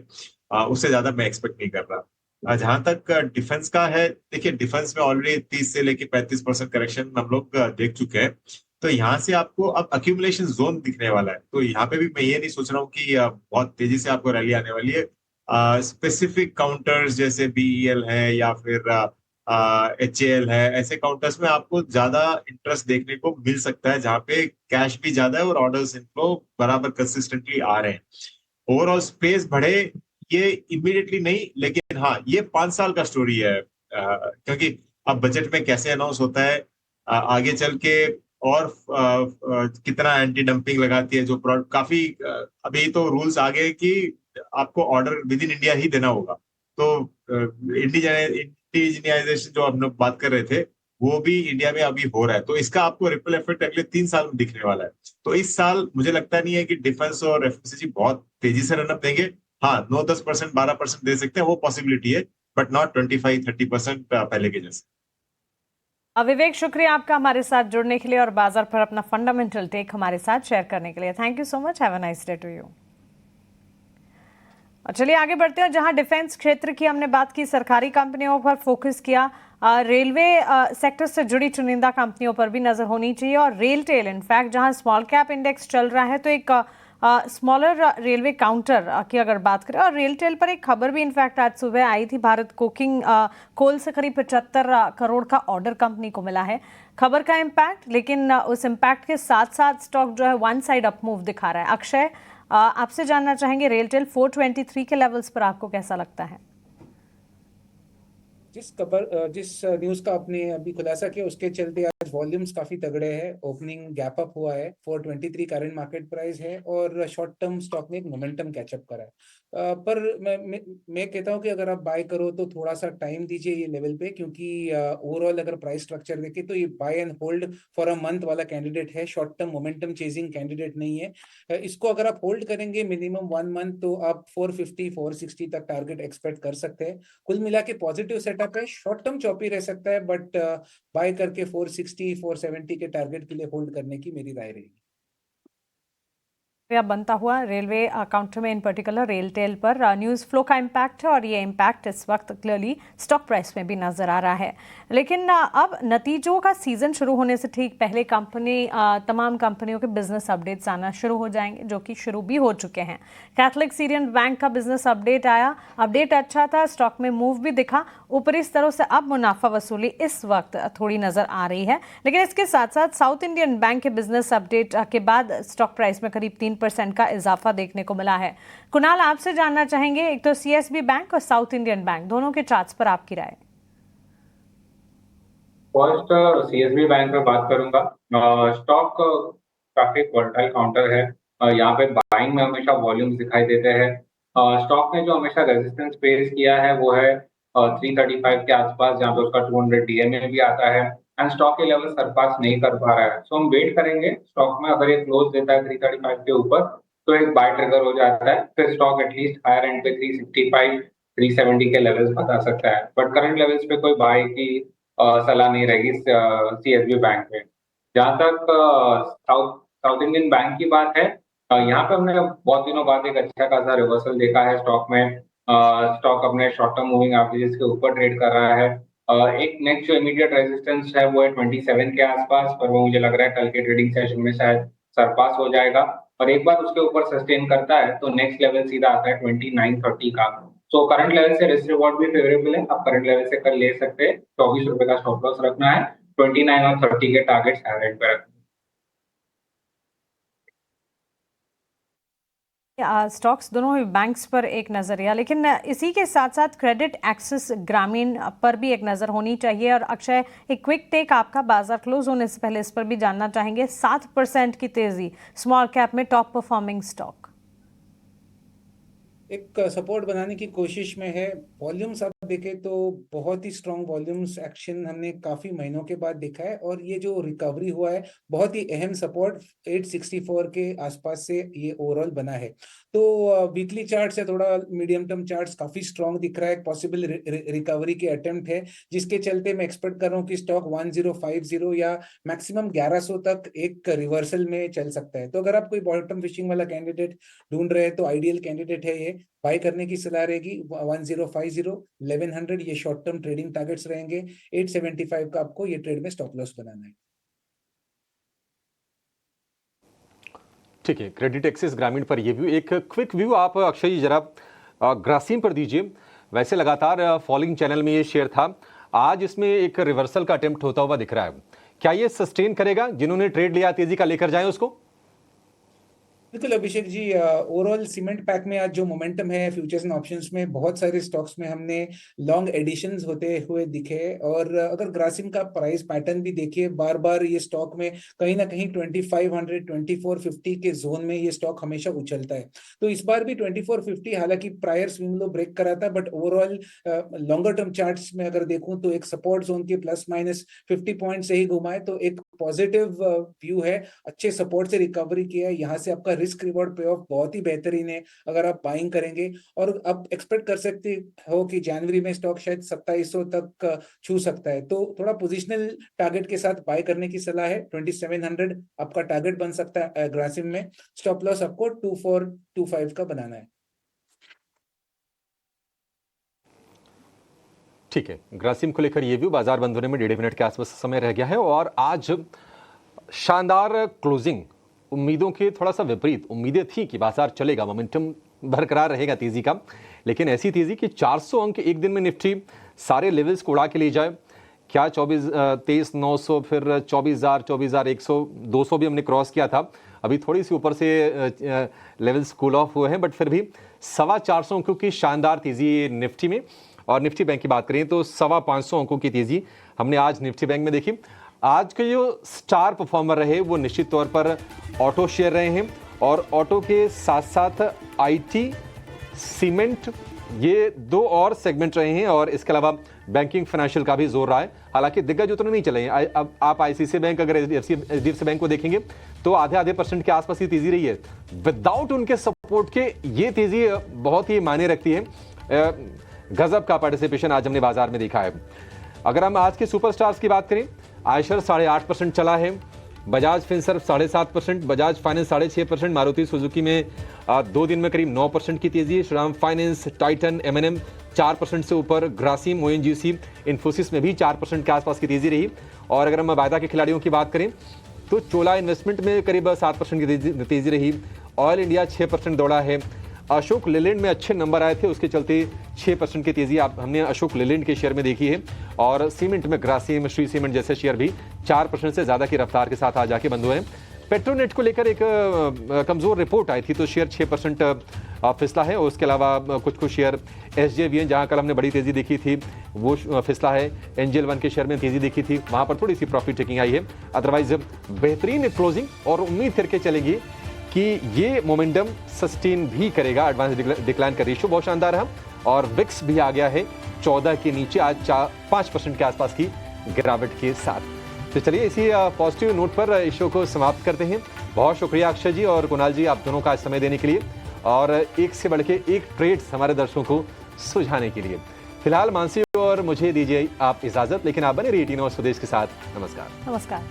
उससे ज्यादा मैं एक्सपेक्ट नहीं कर रहा। जहां तक डिफेंस का है, देखिए डिफेंस में ऑलरेडी 30 से लेके 35% करेक्शन हम लोग देख चुके हैं। तो यहाँ से आपको अब अक्यूमुलेशन जोन दिखने वाला है। तो यहाँ पे भी मैं ये नहीं सोच रहा हूँ कि बहुत तेजी से आपको रैली आने वाली है। स्पेसिफिक काउंटर्स जैसे बीईएल है या फिर एचएएल है, ऐसे काउंटर्स में आपको ज्यादा इंटरेस्ट देखने को मिल सकता है, जहाँ पे कैश भी ज्यादा है और ऑर्डर्स इनको बराबर कंसिस्टेंटली आ रहे हैं। ओवरऑल स्पेस बढ़े, ये इमीडिएटली नहीं, लेकिन हाँ ये 5 साल का स्टोरी है। क्योंकि अब बजट में कैसे अनाउंस होता है, आगे चल के और कितना एंटी डंपिंग लगाती है जो प्रोडक्ट, काफी अभी तो रूल्स आ गए कि आपको ऑर्डर विद इन इंडिया ही देना होगा। तो इंडिजिनाइजेशन जो हम लोग बात कर रहे थे, वो भी इंडिया में अभी हो रहा है। तो इसका आपको रिपल इफेक्ट अगले 3 साल में दिखने वाला है। तो इस साल मुझे लगता नहीं है कि डिफेंस और एफएमसीजी बहुत तेजी से रनअप देंगे। हाँ 9-10%, 12% दे सकते हैं, वो पॉसिबिलिटी है, बट नॉट 25-30% पहले के जैसे। विवेक, शुक्रिया आपका हमारे साथ जुड़ने के लिए और बाजार पर अपना फंडामेंटल टेक हमारे साथ शेयर करने के लिए। Thank you so much. Have a nice day to you. चलिए आगे बढ़ते हैं। जहां डिफेंस क्षेत्र की हमने बात की, सरकारी कंपनियों पर फोकस किया, रेलवे सेक्टर से जुड़ी चुनिंदा कंपनियों पर भी नजर होनी चाहिए। और रेलटेल, इनफैक्ट जहां स्मॉल कैप इंडेक्स चल रहा है, तो एक स्मॉलर रेलवे काउंटर की अगर बात करें, और रेलटेल पर एक खबर भी इनफैक्ट आज सुबह आई थी, भारत कोकिंग कोल से करीब 75 करोड़ का ऑर्डर कंपनी को मिला है। खबर का इम्पैक्ट, लेकिन उस इम्पैक्ट के साथ साथ स्टॉक जो है वन साइड अप मूव दिखा रहा है। अक्षय, आपसे जानना चाहेंगे रेलटेल 423 के लेवल्स पर आपको कैसा लगता है? जिस न्यूज का आपने अभी खुलासा किया उसके चलते आज वॉल्यूम्स काफी तगड़े हैं। ओपनिंग गैप अप हुआ है, 423 करंट मार्केट प्राइस है और शॉर्ट टर्म स्टॉक ने एक मोमेंटम कैचअप करा है। पर मैं कहता हूं कि अगर आप बाय करो तो थोड़ा सा टाइम दीजिए ये लेवल पे, क्योंकि ओवरऑल अगर प्राइस स्ट्रक्चर देखे तो ये buy and hold for a month वाला कैंडिडेट है, short term momentum chasing candidate नहीं है। इसको अगर आप होल्ड करेंगे मिनिमम 1 मंथ तो आप 450-460 तक टारगेट एक्सपेक्ट कर सकते हैं। कुल मिला के पॉजिटिव सेटअप है, शॉर्ट टर्म चॉपी रह सकता है, बट बाय करके 460-470 के टारगेट के लिए होल्ड करने की मेरी राय रहेगी। बनता हुआ रेलवे काउंटर में, इन पर्टिकुलर रेलटेल पर न्यूज़ फ्लो का इम्पैक्ट है और ये इम्पैक्ट इस वक्त क्लियरली स्टॉक प्राइस में भी नजर आ रहा है। लेकिन अब नतीजों का सीजन शुरू होने से ठीक पहले तमाम कंपनियों के बिजनेस अपडेट्स आना शुरू हो जाएंगे, जो कि शुरू भी हो चुके हैं। कैथलिक सीरियन बैंक का बिजनेस अपडेट आया, अपडेट अच्छा था, स्टॉक में मूव भी दिखा, ऊपरी स्तरों से अब मुनाफा वसूली इस वक्त थोड़ी नजर आ रही है। लेकिन इसके साथ साथ साउथ इंडियन बैंक के बिजनेस अपडेट के बाद स्टॉक प्राइस में करीब 3% का इजाफा देखने को मिला है। कुणाल, आपसे जानना चाहेंगे, एक तो सीएसबी बैंक और साउथ इंडियन बैंक दोनों के चार्ट्स पर आपकी राय। फर्स्ट सीएसबी बैंक में बात करूंगा। स्टॉक काफी वोलेटाइल काउंटर है। यहाँ पे बाइंग में हमेशा वॉल्यूम्स दिखाई देते हैं। स्टॉक ने जो हमेशा रेजिस्टेंस फेस किया है वो है 335 के आसपास, जहाँ पे उसका 200 डीएमए भी आता है एंड स्टॉक के लेवल सरपास नहीं कर पा रहा है। सो हम वेट करेंगे स्टॉक में, अगर ये क्लोज देता है 335 के ऊपर तो एक बाय ट्रिगर हो जाता है, फिर स्टॉक एटलीस्ट हायर एंड पे 365 370 के लेवल्स बता सकता है, बट करंट लेवल्स पे कोई बाय की सलाह नहीं रहेगी सीएसबी बैंक में। जहाँ तक साउथ इंडियन बैंक की बात है, यहाँ पे हमने बहुत दिनों बाद एक अच्छा खासा रिवर्सल देखा है स्टॉक में। स्टॉक अपने शॉर्ट टर्म मूविंग एवरेजेस के ऊपर ट्रेड कर रहा है। एक नेक्स्ट जो इमीडिएट रेजिस्टेंस है वो है 27 के आसपास, पर वो मुझे लग रहा है कल के ट्रेडिंग सेशन में शायद सरपास हो जाएगा, और एक बार उसके ऊपर सस्टेन करता है तो नेक्स्ट लेवल सीधा आता है 2930 का। सो करंट लेवल से रिस्क रिवॉर्ड भी फेवरेबल है, आप करंट लेवल से कल ले सकते हैं। 24 रुपए का स्टॉप लॉस रखना है, 29 और 30 के टारगेट्स हायर एंड पे रखना है। स्टॉक्स दोनों ही बैंक्स पर एक नज़रिया, लेकिन इसी के साथ साथ क्रेडिट एक्सिस ग्रामीण पर भी एक नज़र होनी चाहिए। और अक्षय, एक क्विक टेक आपका, बाजार क्लोज होने से पहले इस पर भी जानना चाहेंगे। 7% की तेजी स्मॉल कैप में टॉप परफॉर्मिंग स्टॉक एक सपोर्ट बनाने की कोशिश में है। वॉल्यूम्स आप देखें तो बहुत ही स्ट्रॉन्ग वॉल्यूम्स एक्शन हमने काफी महीनों के बाद देखा है, और ये जो रिकवरी हुआ है बहुत ही अहम सपोर्ट 864 के आसपास से ये ओवरऑल बना है। तो वीकली चार्ट से थोड़ा मीडियम टर्म चार्ट्स काफी स्ट्रॉन्ग दिख रहा है, पॉसिबल रिकवरी के अटेम्प्ट है, जिसके चलते मैं एक्सपेक्ट कर रहा हूँ कि स्टॉक 1050 या मैक्सिमम 1100 तक एक रिवर्सल में चल सकता है। तो अगर आप कोई बॉटम फिशिंग वाला कैंडिडेट ढूंढ रहे हैं तो आइडियल कैंडिडेट है ये। बाय करने की सलाह रहेगी 1050 1100, ये शॉर्ट टर्म ट्रेडिंग टारगेट्स रहेंगे। 875 का आपको ये ट्रेड में स्टॉप लॉस बनाना है। ठीक है, क्रेडिट एक्सिस ग्रामीण पर ये व्यू। एक क्विक व्यू आप अक्षय जी जरा ग्रासिम पर दीजिए। वैसे लगातार फॉलिंग चैनल में ये शेयर था, आज इसमें एक रिवर्सल का अटेम्प्ट होता हुआ दिख रहा है। क्या ये सस्टेन करेगा? जिन्होंने ट्रेड लिया तेजी का लेकर जाएं उसको। बिल्कुल Abhishek ji, overall cement pack में आज जो मोमेंटम है फ्यूचर्स एंड ऑप्शंस में, बहुत सारे स्टॉक्स में हमने लॉन्ग एडिशंस होते हुए दिखे। और अगर ग्रासिम का प्राइस पैटर्न भी देखिए, बार बार ये स्टॉक में कहीं ना कहीं 2500 2450 के जोन में ये स्टॉक हमेशा उछलता है। तो इस बार भी 2450 हालांकि प्रायर स्विंग लो ब्रेक करा था, but overall longer term charts में अगर देखूं तो एक सपोर्ट जोन के ±50 पॉइंट से ही घुमा है। तो एक पॉजिटिव व्यू है, अच्छे सपोर्ट से रिकवरी किया है। यहाँ से आपका रिस्क रिवॉर्ड पे ऑफ बहुत ही बेहतरीन है अगर आप बाइंग करेंगे। और आप एक्सपेक्ट कर सकते हो कि जनवरी में स्टॉक शायद 2700 तक छू सकता है। तो थोड़ा पोजिशनल टारगेट के साथ बाय करने की सलाह है। 2700 आपका टारगेट बन सकता है ग्रासिम में। स्टॉप लॉस आपको 2425 का बनाना है। ठीक है, ग्रासिम को लेकर ये व्यू। बाजार बंद होने में 1.5 मिनट के आसपास समय रह गया है और आज शानदार क्लोजिंग, उम्मीदों के थोड़ा सा विपरीत। उम्मीदें थी कि बाजार चलेगा, मोमेंटम बरकरार रहेगा तेजी का, लेकिन ऐसी तेजी कि 400 अंक एक दिन में निफ्टी सारे लेवल्स को उड़ा के ले जाए। क्या 23,900, फिर 24,000, 24,100, 200 भी हमने क्रॉस किया था। अभी थोड़ी सी ऊपर से लेवल्स कूल ऑफ हुए हैं, बट फिर भी 425 अंकों की शानदार तेजी निफ्टी में। और निफ्टी बैंक की बात करें तो 525 अंकों की तेजी हमने आज निफ्टी बैंक में देखी। आज के जो स्टार परफॉर्मर रहे वो निश्चित तौर पर ऑटो शेयर रहे हैं, और ऑटो के साथ साथ आईटी, सीमेंट, ये दो और सेगमेंट रहे हैं। और इसके अलावा बैंकिंग फाइनेंशियल का भी जोर रहा है। हालांकि दिग्गज उतने नहीं चले हैं। अब आप आईसीआईसीआई बैंक, अगर एचडीएफसी बैंक को देखेंगे तो आधे % के आसपास ही तेजी रही है। विदाउट उनके सपोर्ट के ये तेजी बहुत ही मायने रखती है। गजब का पार्टिसिपेशन आज हमने बाजार में देखा है। अगर हम आज के सुपरस्टार्स की बात करें, आयशर 8.5% चला है, Bajaj Finserv 7.5%, Bajaj finance 6.5%, Maruti Suzuki में 2 दिन में करीब 9% की तेजी है, श्रीराम फाइनेंस, टाइटन, M&M 4% से ऊपर, ग्रासिम, ONGC, इन्फोसिस में भी 4% के आसपास की तेजी रही। और अगर हम वायदा के खिलाड़ियों की बात करें तो चोला इन्वेस्टमेंट में करीब 7% की तेजी रही। ऑयल इंडिया 6% दौड़ा है। अशोक लेलैंड में अच्छे नंबर आए थे, उसके चलते 6% की तेजी हमने अशोक लेलैंड के शेयर में देखी है। और सीमेंट में ग्रासिम, श्री सीमेंट जैसे शेयर भी 4% से ज़्यादा की रफ्तार के साथ आज जाके बंद हुए हैं। पेट्रोनेट को लेकर एक कमज़ोर रिपोर्ट आई थी तो शेयर 6% फिसला है। और उसके अलावा कुछ शेयर SJVN जहां कल हमने बड़ी तेजी देखी थी वो फिसला है। एंजल वन के शेयर में तेजी देखी थी, वहां पर थोड़ी सी प्रॉफिट टेकिंग आई है। अदरवाइज बेहतरीन क्लोजिंग और उम्मीद करके चलेंगे कि ये मोमेंटम सस्टेन भी करेगा। एडवांस डिक्लाइन का रेशियो बहुत शानदार है और विक्स भी आ गया है 14 के नीचे, आज 5% के आसपास की गिरावट के साथ। तो चलिए इसी पॉजिटिव नोट पर इस शो को समाप्त करते हैं। बहुत शुक्रिया अक्षय जी और कुणाल जी, आप दोनों का समय देने के लिए और एक से बढ़ के एक ट्रेड्स हमारे दर्शकों को सुझाने के लिए। फिलहाल मानसी और मुझे दीजिए आप इजाजत, लेकिन आप बने रहिए 18 और स्वदेश के साथ। नमस्कार। नमस्कार।